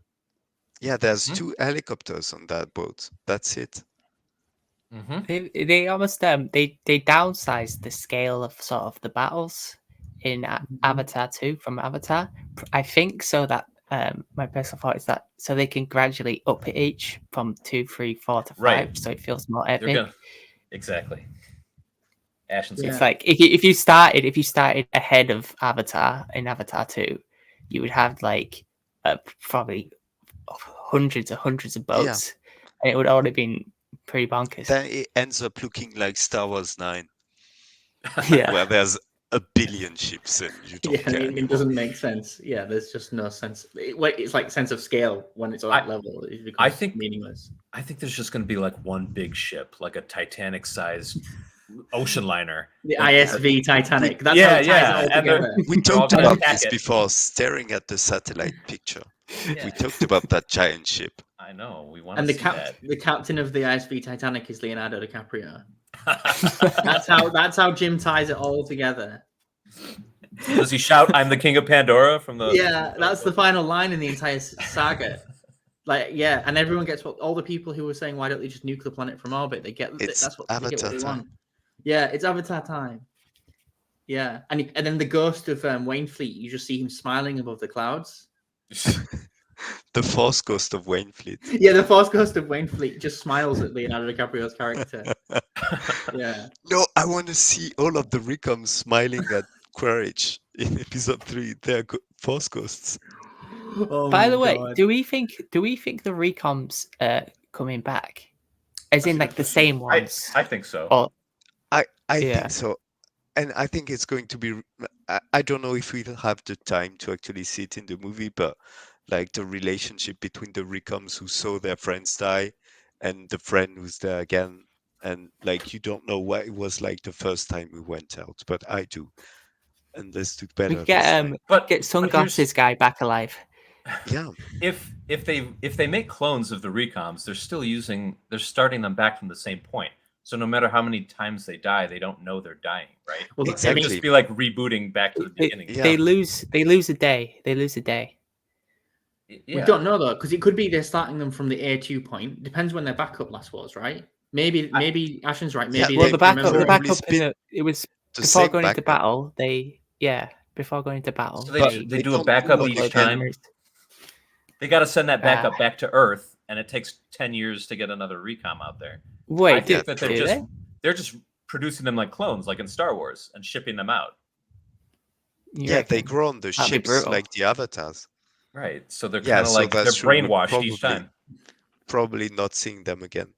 Speaker 2: yeah. There's
Speaker 3: Mhm.
Speaker 2: 2 helicopters on that boat. That's it.
Speaker 3: Mm-hmm.
Speaker 4: They almost they downsized the scale of sort of the battles in Avatar 2 from Avatar. I think so that my personal thought is that so they can gradually up it each from 2, 3, 4 to 5,
Speaker 3: Right.
Speaker 4: so it feels more
Speaker 3: They're
Speaker 4: epic.
Speaker 3: gonna exactly. Ash and
Speaker 1: Yeah.
Speaker 4: It's like if you started ahead of Avatar in Avatar 2, you would have like probably hundreds of boats, and it would already been pretty bonkers.
Speaker 2: Then it ends up looking like Star Wars 9,
Speaker 4: Yeah.
Speaker 2: where there's a billion ships and you don't
Speaker 1: Yeah,
Speaker 2: care
Speaker 1: it
Speaker 2: anymore.
Speaker 1: doesn't make sense. Yeah, there's just no sense. It's like sense of scale when it's at that level. It becomes
Speaker 3: think-
Speaker 1: meaningless.
Speaker 3: I think there's just going to be like one big ship, like a Titanic-sized ocean liner.
Speaker 1: The
Speaker 3: Like,
Speaker 1: ISV Titanic. That's
Speaker 3: Yeah,
Speaker 1: how it ties
Speaker 3: yeah,
Speaker 1: it all
Speaker 3: and they're-
Speaker 1: together.
Speaker 2: We
Speaker 3: They're all
Speaker 2: talked
Speaker 3: gonna
Speaker 2: about
Speaker 3: attack
Speaker 2: this
Speaker 3: it.
Speaker 2: before, staring at the satellite picture.
Speaker 3: Yeah.
Speaker 2: We talked about that giant ship.
Speaker 3: I know. We want
Speaker 1: And
Speaker 3: to
Speaker 1: the
Speaker 3: see
Speaker 1: the captain of the ISV Titanic is Leonardo DiCaprio.
Speaker 3: that.
Speaker 1: That's how Jim ties it all together.
Speaker 3: Does he shout, "I'm the king of Pandora" from the?
Speaker 1: Yeah, that's the final line in the entire saga. Like, yeah, and everyone gets what all the people who were saying, "Why don't they just nuke the planet from orbit?" They get
Speaker 2: It's
Speaker 1: that's what they get what
Speaker 2: Avatar
Speaker 1: they
Speaker 2: time.
Speaker 1: want. Yeah, it's Avatar time. Yeah, and then the ghost of Wainfleet, you just see him smiling above the clouds.
Speaker 2: The Force Ghost of Wainfleet.
Speaker 1: Yeah, the Force ghost of Wainfleet just smiles at Leonardo DiCaprio's character. Yeah,
Speaker 2: No, I want to see all of the Ricoms smiling at Quaritch in episode 3. They're Force Ghosts.
Speaker 1: oh
Speaker 4: By
Speaker 1: my
Speaker 4: the way,
Speaker 1: God.
Speaker 4: do we think the Recoms coming back, as in like the same ones?
Speaker 3: I think so.
Speaker 4: Or
Speaker 2: I
Speaker 4: Yeah.
Speaker 2: think so. And I think it's going to be. I don't know if we'll have the time to actually see it in the movie, but like the relationship between the Ricoms who saw their friends die and the friend who's there again. And like, you don't know what it was like the first time we went out, but I do. And this took better.
Speaker 4: we
Speaker 2: this
Speaker 4: get
Speaker 2: time.
Speaker 3: But
Speaker 4: get
Speaker 3: but
Speaker 4: sunglasses guy back alive.
Speaker 2: Yeah.
Speaker 3: If they make clones of the recoms, they're starting them back from the same point. So no matter how many times they die, they don't know they're dying, right?
Speaker 1: Well,
Speaker 3: It would
Speaker 2: Exactly.
Speaker 3: just be like rebooting back to the beginning.
Speaker 2: Yeah.
Speaker 4: They lose a day. They lose a day.
Speaker 1: we
Speaker 3: Yeah.
Speaker 1: don't know though, because it could be they're starting them from the A2 point. Depends when their backup last was, right? Maybe Ashton's right.
Speaker 2: Yeah,
Speaker 1: Maybe
Speaker 4: Well,
Speaker 1: they
Speaker 4: the backup
Speaker 1: remember-
Speaker 2: probably
Speaker 4: it was
Speaker 2: The
Speaker 4: before
Speaker 2: same
Speaker 4: going into
Speaker 2: backup.
Speaker 4: battle. Before going into battle.
Speaker 3: So
Speaker 2: But
Speaker 3: they do a
Speaker 2: don't
Speaker 3: backup
Speaker 2: know
Speaker 3: each
Speaker 2: again.
Speaker 3: time. They got to send that backup
Speaker 4: Ah.
Speaker 3: back to Earth, and it takes 10 years to get another recom out there. I
Speaker 4: Wait,
Speaker 3: think
Speaker 4: do,
Speaker 3: that
Speaker 4: do they?
Speaker 3: they're just producing them like clones, like in Star Wars, and shipping them out.
Speaker 4: You
Speaker 2: Yeah, they
Speaker 4: reckon?
Speaker 2: grow on the
Speaker 4: That'd be
Speaker 2: ships
Speaker 4: brutal.
Speaker 2: like the avatars.
Speaker 3: Right. So they're
Speaker 2: Yeah,
Speaker 3: kind of
Speaker 2: so
Speaker 3: like they're
Speaker 2: that's true. We're
Speaker 3: brainwashed each
Speaker 2: probably-
Speaker 3: time.
Speaker 2: Probably not seeing them again.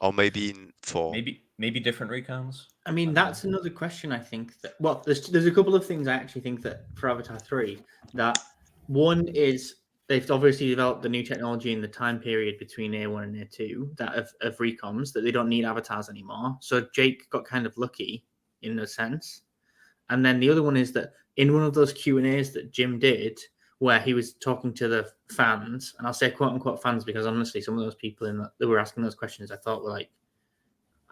Speaker 2: Or maybe in 4.
Speaker 3: Maybe different recoms.
Speaker 1: I mean, that's another question. I think that there's a couple of things I actually think that for Avatar 3 that one is they've obviously developed the new technology in the time period between A1 and A2 that of recoms that they don't need avatars anymore. So Jake got kind of lucky in a sense. And then the other one is that in one of those Q&As that Jim did, where he was talking to the fans, and I'll say quote unquote fans because honestly, some of those people that were asking those questions I thought were like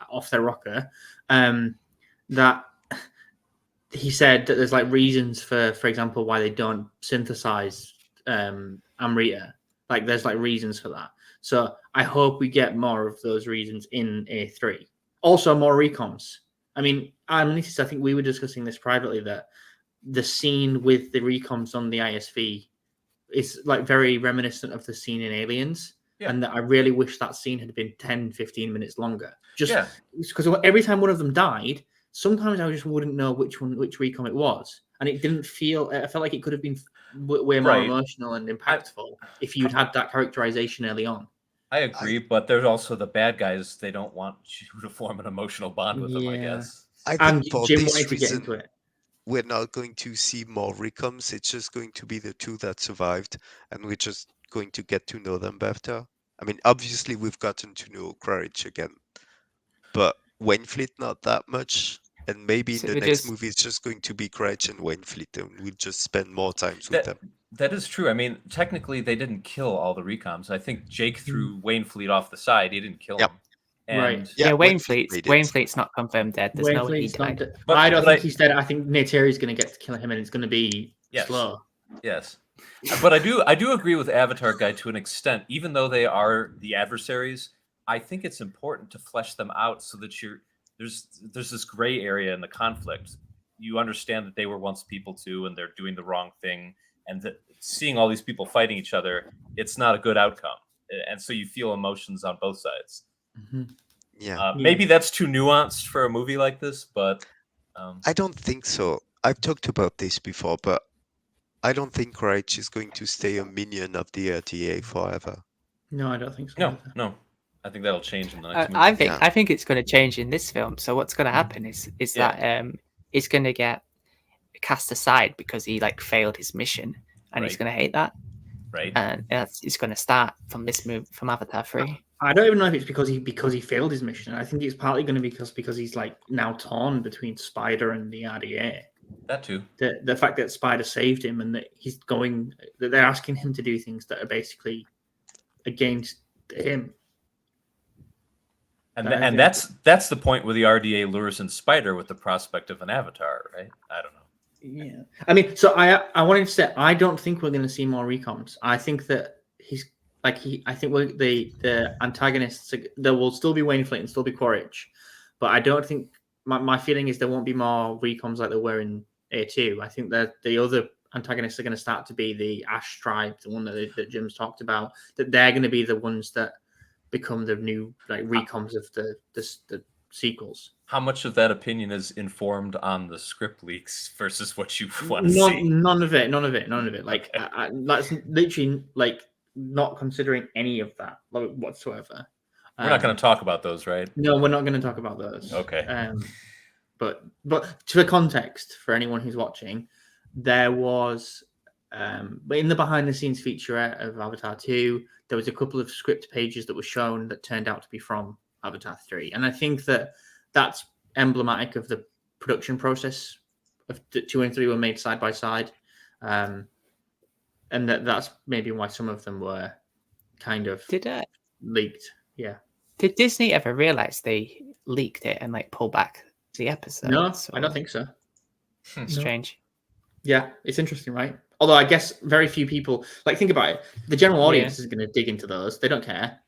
Speaker 1: off their rocker. That he said that there's like reasons for example, why they don't synthesize Amrita. Like there's like reasons for that. So I hope we get more of those reasons in A3. Also more recoms. I mean, I think we were discussing this privately that the scene with the recoms on the ISV is like very reminiscent of the scene in Aliens.
Speaker 3: Yeah.
Speaker 1: And that I really wish that scene had been 10, 15 minutes longer. Just
Speaker 3: Yeah.
Speaker 1: because every time one of them died, sometimes I just wouldn't know which recom it was. And it didn't feel, I felt like it could have been way more
Speaker 3: Right.
Speaker 1: emotional and impactful if you'd had that characterization early on.
Speaker 3: I agree, but there's also the bad guys. They don't want you to form an emotional bond with them, I
Speaker 1: Yeah.
Speaker 3: guess.
Speaker 2: I
Speaker 1: And
Speaker 2: think for
Speaker 1: Jim
Speaker 2: this
Speaker 1: wanted to get
Speaker 2: reason,
Speaker 1: into it.
Speaker 2: we're not going to see more recoms. It's just going to be the 2 that survived, and we're just going to get to know them better. I mean, obviously, we've gotten to know Quaritch again, but Wainfleet not that much. And maybe
Speaker 4: So
Speaker 2: in the
Speaker 4: it
Speaker 2: next
Speaker 4: is-
Speaker 2: movie, it's just going to be Quaritch and Wainfleet, and we'll just spend more times
Speaker 3: That,
Speaker 2: with them.
Speaker 3: that is true. I mean, technically, they didn't kill all the recoms. I think Jake
Speaker 1: Mm.
Speaker 3: threw Wainfleet off the side. He didn't kill
Speaker 2: Yep.
Speaker 3: him. And
Speaker 1: Right.
Speaker 4: Yeah,
Speaker 2: Wainfleet made it.
Speaker 4: Wainfleet's not confirmed dead. There's no way he
Speaker 1: Wainfleet's not
Speaker 4: died.
Speaker 1: dead.
Speaker 3: But-
Speaker 1: I don't
Speaker 3: but
Speaker 1: think
Speaker 3: I-
Speaker 1: he's dead. I think Neytiri's going to get to kill him, and it's going to be
Speaker 3: Yes.
Speaker 1: slow.
Speaker 3: Yes, but I do agree with Avatar Guy to an extent. Even though they are the adversaries, I think it's important to flesh them out so that there's this gray area in the conflict. You understand that they were once people too, and they're doing the wrong thing, and that seeing all these people fighting each other, it's not a good outcome, and so you feel emotions on both sides.
Speaker 1: Mhm.
Speaker 2: Yeah.
Speaker 3: Maybe that's too nuanced for a movie like this, but
Speaker 2: I don't think so. I've talked about this before, but I don't think Courage is going to stay a minion of the RDA forever.
Speaker 1: No, I don't think so.
Speaker 3: no,
Speaker 1: either.
Speaker 3: no. I think that'll change in the next movie.
Speaker 4: I think it's going to change in this film. So what's going to happen is that he's going to get cast aside because he like failed his mission, and he's
Speaker 3: Right.
Speaker 4: going to hate that,
Speaker 3: Right.
Speaker 4: and it's going to start from this move from Avatar 3.
Speaker 1: I don't even know if it's because he failed his mission. I think it's partly going to be because he's like now torn between Spider and the RDA.
Speaker 3: That too.
Speaker 1: The fact that Spider saved him and that that they're asking him to do things that are basically against him.
Speaker 3: And that's the point where the RDA lures in Spider with the prospect of an Avatar, right? I don't know.
Speaker 1: Yeah, I mean, so I wanted to say I don't think we're going to see more recoms. I think that I think the antagonists there will still be Wainfleet and still be Quaritch, but I don't think my feeling is there won't be more recoms like there were in A2. I think that the other antagonists are going to start to be the Ash tribe, the one that Jim's talked about. That they're going to be the ones that become the new like recoms of the sequels.
Speaker 3: How much of that opinion is informed on the script leaks versus what you want to see?
Speaker 1: None of it. Like that's literally like not considering any of that whatsoever.
Speaker 3: We're not going to talk about those, right?
Speaker 1: No, we're not going to talk about those.
Speaker 3: Okay.
Speaker 1: But to the context for anyone who's watching, there was in the behind the scenes featurette of Avatar 2, there was a couple of script pages that were shown that turned out to be from Avatar 3, and I think that's emblematic of the production process of 2 and 3 were made side by side, and that's maybe why some of them were kind of leaked. Yeah.
Speaker 4: Did Disney ever realize they leaked it and like pull back the episode?
Speaker 1: No, I don't think so.
Speaker 4: Strange.
Speaker 1: Yeah, it's interesting, right? Although I guess very few people like think about it. The general audience is going to dig into those. They don't care.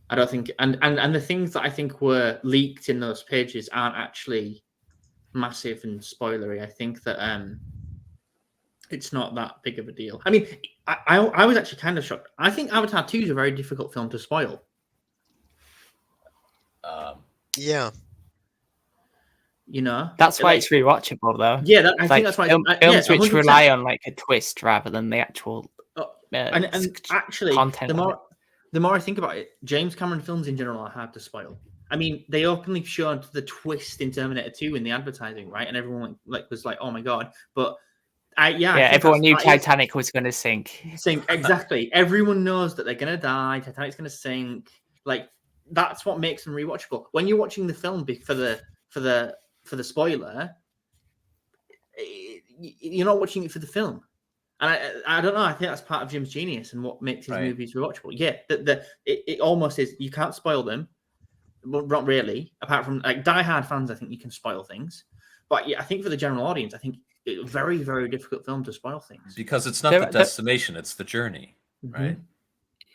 Speaker 1: I don't think, and the things that I think were leaked in those pages aren't actually massive and spoilery. I think that it's not that big of a deal. I mean, I was actually kind of shocked. I think Avatar 2 is a very difficult film to spoil.
Speaker 2: Yeah.
Speaker 1: You know,
Speaker 4: that's why it's rewatchable, though.
Speaker 1: Yeah, I think that's why
Speaker 4: films which rely on like a twist rather than the actual
Speaker 1: and actually
Speaker 4: content.
Speaker 1: The more I think about it, James Cameron films in general are hard to spoil. I mean, they openly showed the twist in Terminator 2 in the advertising, right? And everyone was like, "Oh my god!" But
Speaker 4: everyone knew Titanic was going to sink.
Speaker 1: Exactly. Everyone knows that they're going to die. Titanic's going to sink. Like that's what makes them rewatchable. When you're watching the film for the spoiler, you're not watching it for the film. And I don't know. I think that's part of Jim's genius and what makes his movies rewatchable. Yeah, it almost is. You can't spoil them, but not really. Apart from like die-hard fans, I think you can spoil things. But yeah, I think for the general audience, I think it's a very, very difficult film to spoil things
Speaker 3: because it's not the destination; it's the journey, right?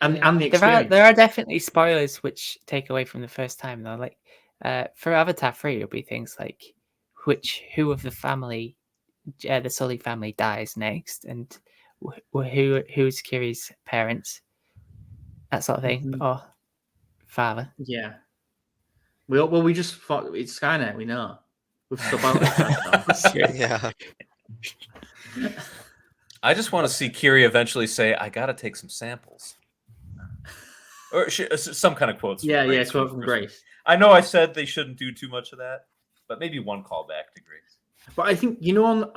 Speaker 1: And the experience.
Speaker 4: There are definitely spoilers which take away from the first time, though. Like for Avatar 3, it'll be things like who of the family. The Sully family dies next, and who's Kiri's parents, that sort of thing, or father.
Speaker 1: Yeah. We just thought it's Skynet. We know. We've spoiled it.
Speaker 2: Yeah.
Speaker 3: I just want to see Kiri eventually say, "I got to take some samples," or some kind of quotes.
Speaker 1: Yeah, quote from Grace.
Speaker 3: I know I said they shouldn't do too much of that, but maybe one callback to Grace.
Speaker 1: But I think on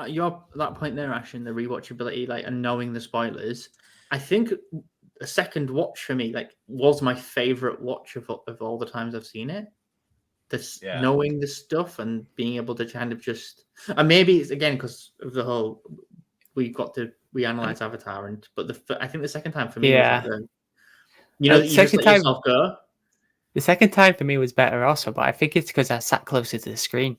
Speaker 1: that point there, Ash, in the rewatchability, like and knowing the spoilers, I think a second watch for me was my favorite watch of all the times I've seen it. Knowing the stuff and being able to kind of just, and maybe it's again because of the whole we analyze Avatar, but I think the second time for me, was like the second time yourself go.
Speaker 4: The second time for me was better also, but I think it's because I sat closer to the screen.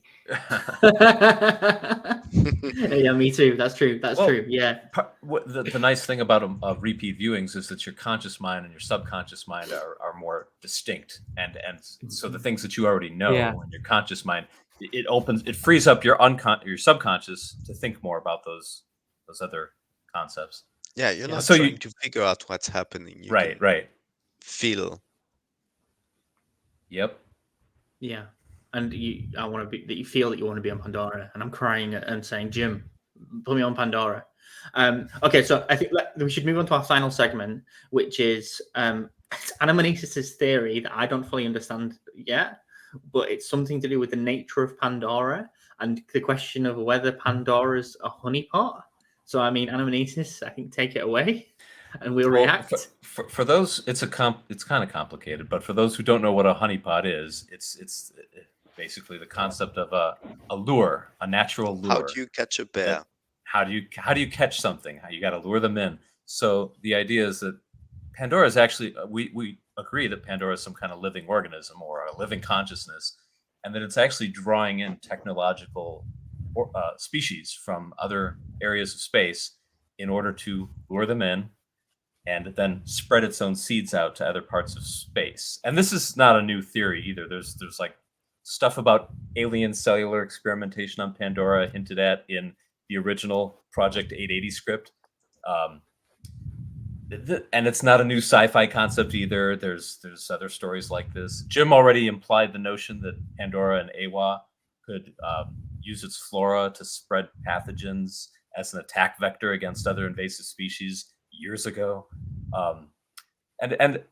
Speaker 1: Yeah, me too. That's true. That's true. Yeah.
Speaker 3: The nice thing about repeat viewings is that your conscious mind and your subconscious mind are more distinct, and so the things that you already know in your conscious mind, it frees up your subconscious to think more about those other concepts.
Speaker 2: Yeah, you're not trying to figure out what's happening. You
Speaker 3: right.
Speaker 2: Feel.
Speaker 3: Yep.
Speaker 1: Yeah, and I want to be that you feel that you want to be on Pandora, and I'm crying and saying, Jim, put me on Pandora. Okay, so I think we should move on to our final segment, which is Anamnesis' theory that I don't fully understand yet, but it's something to do with the nature of Pandora and the question of whether Pandora's a honeypot. So, I mean, Anamnesis, I think take it away, and we'll
Speaker 3: Well,
Speaker 1: react.
Speaker 3: for those, it's kind of complicated, but for those who don't know what a honeypot is, it's basically the concept of a lure, a natural lure.
Speaker 2: How do you catch a bear?
Speaker 3: How do you catch something? How you got to lure them in. So the idea is that Pandora is actually we agree that Pandora is some kind of living organism or a living consciousness, and that it's actually drawing in technological species from other areas of space in order to lure them in and then spread its own seeds out to other parts of space. And this is not a new theory either. There's like stuff about alien cellular experimentation on Pandora hinted at in the original Project 880 script. And it's not a new sci-fi concept either. There's other stories like this. Jim already implied the notion that Pandora and Awa could use its flora to spread pathogens as an attack vector against other invasive species years ago. And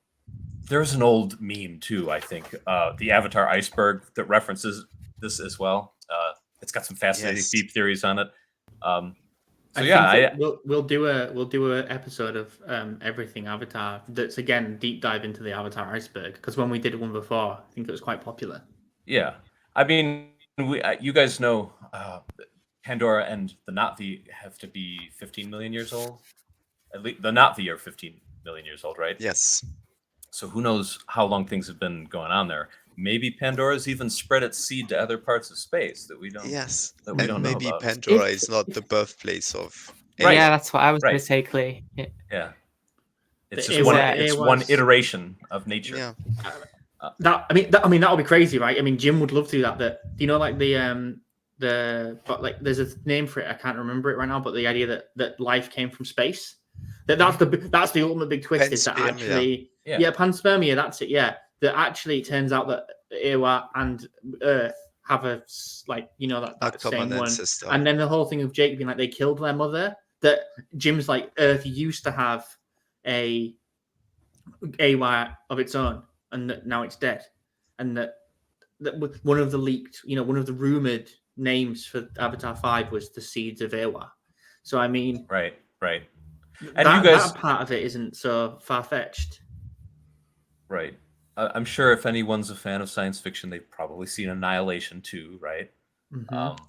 Speaker 3: there's an old meme too, I think, the Avatar iceberg that references this as well. It's got some fascinating deep theories on it.
Speaker 1: We'll do a episode of everything Avatar. That's again deep dive into the Avatar iceberg, because when we did one before, I think it was quite popular.
Speaker 3: Yeah, I mean, you guys know Pandora and the Na'vi have to be 15 million years old. At least the Na'vi are 15 million years old, right?
Speaker 2: Yes.
Speaker 3: So who knows how long things have been going on there? Maybe Pandora's even spread its seed to other parts of space that we don't.
Speaker 2: Yes,
Speaker 3: that we don't know
Speaker 2: maybe
Speaker 3: about.
Speaker 2: Pandora is not the birthplace of.
Speaker 3: Right.
Speaker 4: Yeah, that's what I was going
Speaker 3: Right.
Speaker 4: to say, Clay.
Speaker 3: Yeah, it's
Speaker 1: It
Speaker 3: just one.
Speaker 1: was-
Speaker 3: It's
Speaker 1: it
Speaker 3: one
Speaker 1: was-
Speaker 3: iteration of nature.
Speaker 2: Yeah.
Speaker 1: That would be crazy, right? I mean, Jim would love to do that. That you know, like but like there's a name for it. I can't remember it right now. But the idea that life came from space. That's the ultimate big twist. Is that
Speaker 2: Panspermia.
Speaker 1: actually
Speaker 3: Yeah.
Speaker 1: panspermia? That's it. Yeah, that actually it turns out that Ewa and Earth have a that same
Speaker 2: common
Speaker 1: one.
Speaker 2: ancestor.
Speaker 1: And then the whole thing of Jake being like they killed their mother. That Jim's like Earth used to have a Ewa of its own, and that now it's dead, and that one of the leaked, one of the rumored names for Avatar 5 was the Seeds of Ewa. So I mean,
Speaker 3: Right.
Speaker 1: that,
Speaker 3: And you guys,
Speaker 1: that part of it isn't so far fetched.
Speaker 3: right? I'm sure if anyone's a fan of science fiction, they've probably seen Annihilation too, right?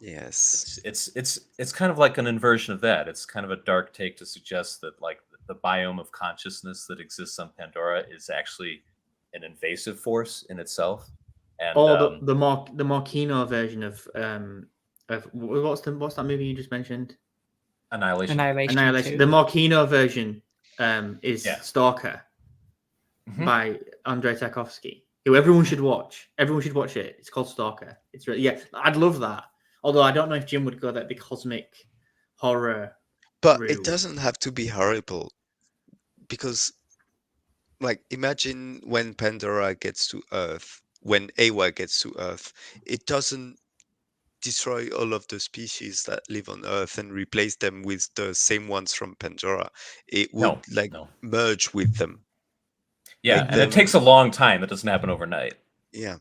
Speaker 2: Yes.
Speaker 3: It's kind of like an inversion of that. It's kind of a dark take to suggest that like the biome of consciousness that exists on Pandora is actually an invasive force in itself. And
Speaker 1: Or the Marquino version of what's that movie you just mentioned?
Speaker 3: Annihilation.
Speaker 1: Annihilation.
Speaker 4: 2.
Speaker 1: The Marquino version is
Speaker 3: Yeah.
Speaker 1: Stalker
Speaker 3: Mhm.
Speaker 1: by Andrei Tarkovsky, who everyone should watch. Everyone should watch it. It's called Stalker. It's really I'd love that. Although I don't know if Jim would go that the cosmic horror.
Speaker 2: But
Speaker 1: route.
Speaker 2: it doesn't have to be horrible, because, like, imagine when Pandora gets to Earth, when Awa gets to Earth, it doesn't destroy all of the species that live on Earth and replace them with the same ones from Pandora. It would
Speaker 3: No.
Speaker 2: merge with them.
Speaker 3: Yeah,
Speaker 2: Make
Speaker 3: and
Speaker 2: them-
Speaker 3: it takes a long time. It doesn't happen overnight.
Speaker 2: Yeah.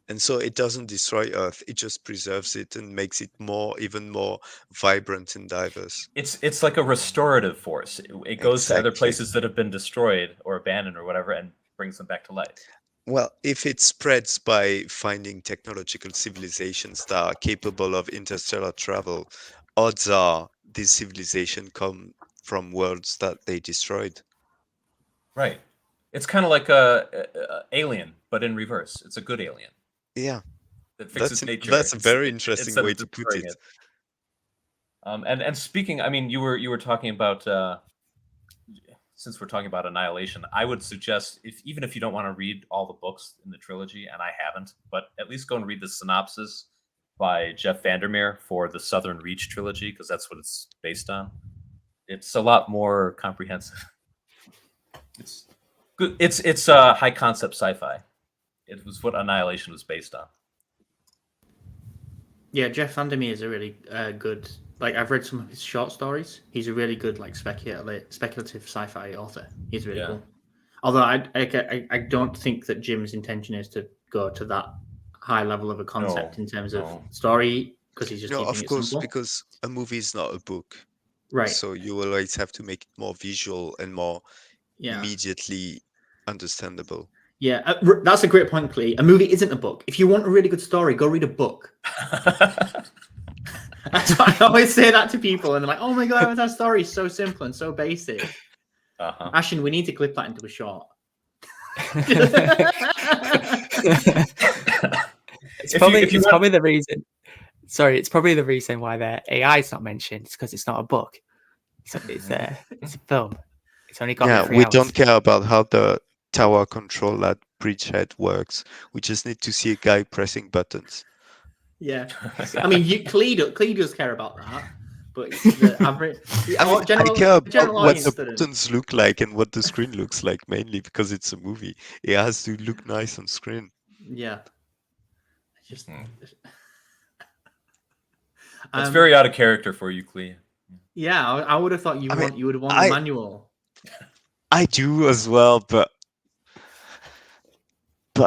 Speaker 2: And so it doesn't destroy Earth. It just preserves it and makes it even more vibrant and diverse.
Speaker 3: It's like a restorative force. It goes to other
Speaker 2: Exactly.
Speaker 3: places that have been destroyed or abandoned or whatever and brings them back to life.
Speaker 2: Well, if it spreads by finding technological civilizations that are capable of interstellar travel, odds are this civilization come from worlds that they destroyed.
Speaker 3: Right. It's kind of like a alien, but in reverse. It's a good alien
Speaker 2: Yeah,
Speaker 3: that fixes
Speaker 2: that's
Speaker 3: nature.
Speaker 2: a very
Speaker 3: It's-
Speaker 2: interesting
Speaker 3: instead of
Speaker 2: way to put
Speaker 3: destroying
Speaker 2: it.
Speaker 3: And speaking, I mean, you were talking about since we're talking about Annihilation, I would suggest even if you don't want to read all the books in the trilogy, and I haven't, but at least go and read the synopsis by Jeff Vandermeer for the Southern Reach trilogy, because that's what it's based on. It's a lot more comprehensive. It's good. It's high concept sci-fi. It was what Annihilation was based on.
Speaker 1: Yeah, Jeff Vandermeer is a really good. Like I've read some of his short stories. He's a really good like speculative sci-fi author. He's really
Speaker 3: Yeah.
Speaker 1: cool. Although I don't think that Jim's intention is to go to that high level of a concept
Speaker 3: No,
Speaker 1: in terms
Speaker 3: no.
Speaker 1: of story because he's just
Speaker 2: No,
Speaker 1: keeping
Speaker 2: of
Speaker 1: it
Speaker 2: course,
Speaker 1: simple.
Speaker 2: because a movie is not a book.
Speaker 1: Right.
Speaker 2: So you always have to make it more visual and more
Speaker 1: Yeah.
Speaker 2: immediately understandable.
Speaker 1: Yeah. That's a great point, Clee. A movie isn't a book. If you want a really good story, go read a book. That's why I always say that to people, and they're like, "Oh my god, that story is so simple and so basic."
Speaker 3: Uh-huh.
Speaker 1: Ashen, we need to clip that into a short.
Speaker 4: It's
Speaker 3: If
Speaker 4: probably
Speaker 3: you want-
Speaker 4: probably the reason. Sorry, it's probably the reason why their AI is not mentioned. It's because it's not a book. It's a film. It's only got 3
Speaker 2: we
Speaker 4: hours.
Speaker 2: don't care about how the tower control at Bridgehead works. We just need to see a guy pressing buttons.
Speaker 1: Yeah, I mean, Clee does care about that, but the average,
Speaker 2: I
Speaker 1: general,
Speaker 2: care
Speaker 1: the general
Speaker 2: about what
Speaker 1: audience
Speaker 2: the
Speaker 1: didn't.
Speaker 2: buttons look like and what the screen looks like, mainly because it's a movie. It has to look nice on screen.
Speaker 1: Yeah, just
Speaker 3: That's very out of character for you, Clee.
Speaker 1: Yeah, I would have thought you would have won the manual.
Speaker 2: I do as well, but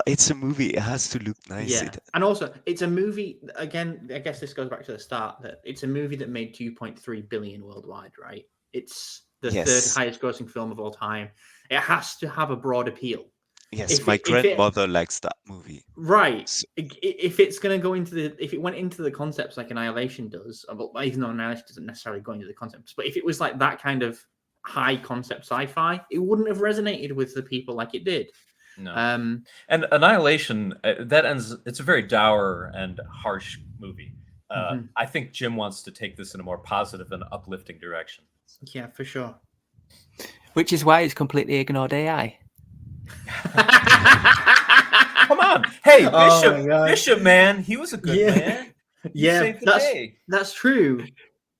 Speaker 2: it's a movie. It has to look nice.
Speaker 1: Yeah, and also it's a movie. Again, I guess this goes back to the start that it's a movie that made 2.3 billion worldwide. Right? It's the third highest grossing film of all time. It has to have a broad appeal.
Speaker 2: Yes, my grandmother likes that movie.
Speaker 1: Right. If it's going to go if it went into the concepts like Annihilation does, even though Annihilation doesn't necessarily go into the concepts, but if it was like that kind of high concept sci-fi, it wouldn't have resonated with the people like it did.
Speaker 3: No. And Annihilation, that ends. It's a very dour and harsh movie. I think Jim wants to take this in a more positive and uplifting direction.
Speaker 1: Yeah, for sure.
Speaker 4: Which is why it's completely ignored AI.
Speaker 3: Come on, hey Bishop, man, he was a good man.
Speaker 1: Yeah, that's true.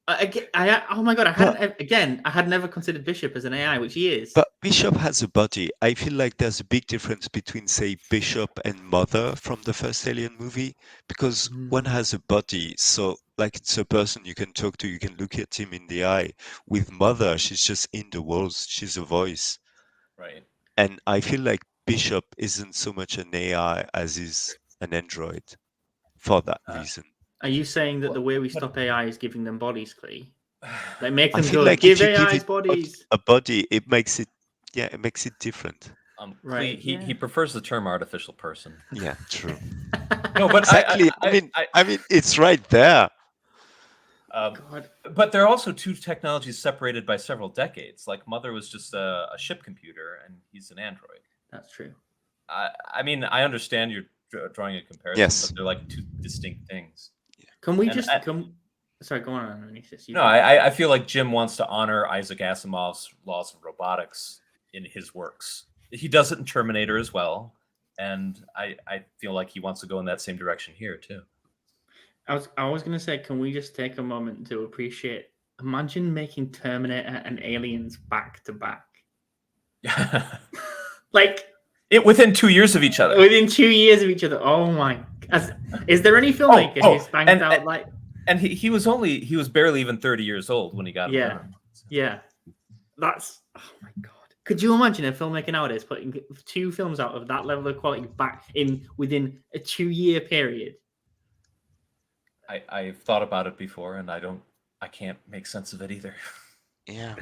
Speaker 1: Oh my god, I had never considered Bishop as an AI, which he is.
Speaker 2: But Bishop has a body. I feel like there's a big difference between, say, Bishop and Mother from the first Alien movie, because one has a body, so like it's a person you can talk to, you can look at him in the eye. With Mother, she's just in the walls, she's a voice.
Speaker 3: Right.
Speaker 2: And I feel like Bishop isn't so much an AI as is an android for that reason.
Speaker 1: Are you saying that the way we stop AI is giving them bodies, Clee? Like make them
Speaker 2: I feel
Speaker 1: go,
Speaker 2: like
Speaker 1: give
Speaker 2: if you
Speaker 1: AIs
Speaker 2: give it
Speaker 1: bodies.
Speaker 2: a body, it makes it different.
Speaker 1: Right.
Speaker 3: He prefers the term artificial person.
Speaker 2: Yeah, true.
Speaker 3: No, but
Speaker 2: exactly. I mean, it's right there.
Speaker 3: But there are also two technologies separated by several decades. Like Mother was just a ship computer, and he's an android.
Speaker 1: That's true.
Speaker 3: I mean, I understand you're drawing a comparison,
Speaker 2: yes,
Speaker 3: but they're like two distinct things.
Speaker 1: Can we Sorry, go on, Anisis.
Speaker 3: No, I feel like Jim wants to honor Isaac Asimov's laws of robotics in his works. He does it in Terminator as well, and I feel like he wants to go in that same direction here too.
Speaker 1: I was going to say, can we just take a moment to appreciate? Imagine making Terminator and Aliens back to back, like
Speaker 3: within 2 years of each other.
Speaker 1: Within 2 years of each other. Oh my! Is there any filmmaker who's banged out like?
Speaker 3: And he was barely even 30 years old when he got
Speaker 1: him. Yeah. That's oh my god. Could you imagine a filmmaker nowadays putting 2 films out of that level of quality back within a 2-year period?
Speaker 3: I've thought about it before, and I can't make sense of it either.
Speaker 2: Yeah.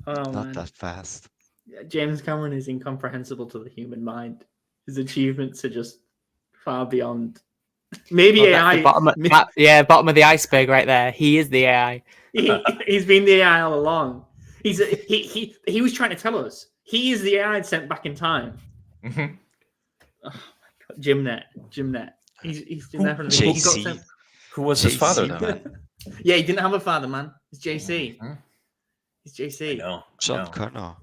Speaker 1: Not
Speaker 2: that fast.
Speaker 1: James Cameron is incomprehensible to the human mind. His achievements are just far beyond. Maybe AI.
Speaker 4: Bottom of the iceberg right there. He is the AI.
Speaker 1: He's been the AI all along. He was trying to tell us he is the AI sent back in time.
Speaker 3: Mm-hmm.
Speaker 1: Oh my god, Jimnet. He's definitely
Speaker 2: JC.
Speaker 3: Who was his father then?
Speaker 1: Yeah, he didn't have a father, man. It's JC.
Speaker 3: Mm-hmm.
Speaker 1: It's JC.
Speaker 3: No,
Speaker 2: John Connor.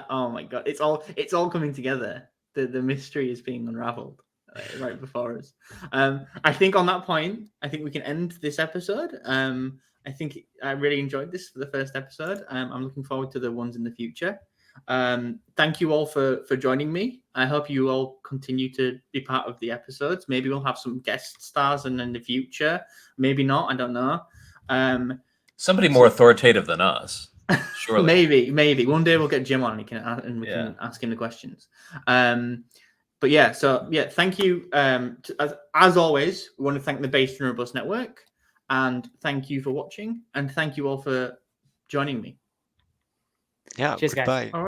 Speaker 1: Oh my god, it's all coming together. The mystery is being unraveled right before us. I think on that point, I think we can end this episode. I think I really enjoyed this for the first episode. I'm looking forward to the ones in the future. Thank you all for joining me. I hope you all continue to be part of the episodes. Maybe we'll have some guest stars in the future. Maybe not. I don't know.
Speaker 3: Somebody more authoritative than us. Surely.
Speaker 1: maybe one day we'll get Jim on and we can ask him the questions. But yeah, so yeah, thank you. As always, we want to thank the Based and Robust Network, and thank you for watching, and thank you all for joining me.
Speaker 2: Yeah,
Speaker 4: Cheers, guys.
Speaker 2: goodbye.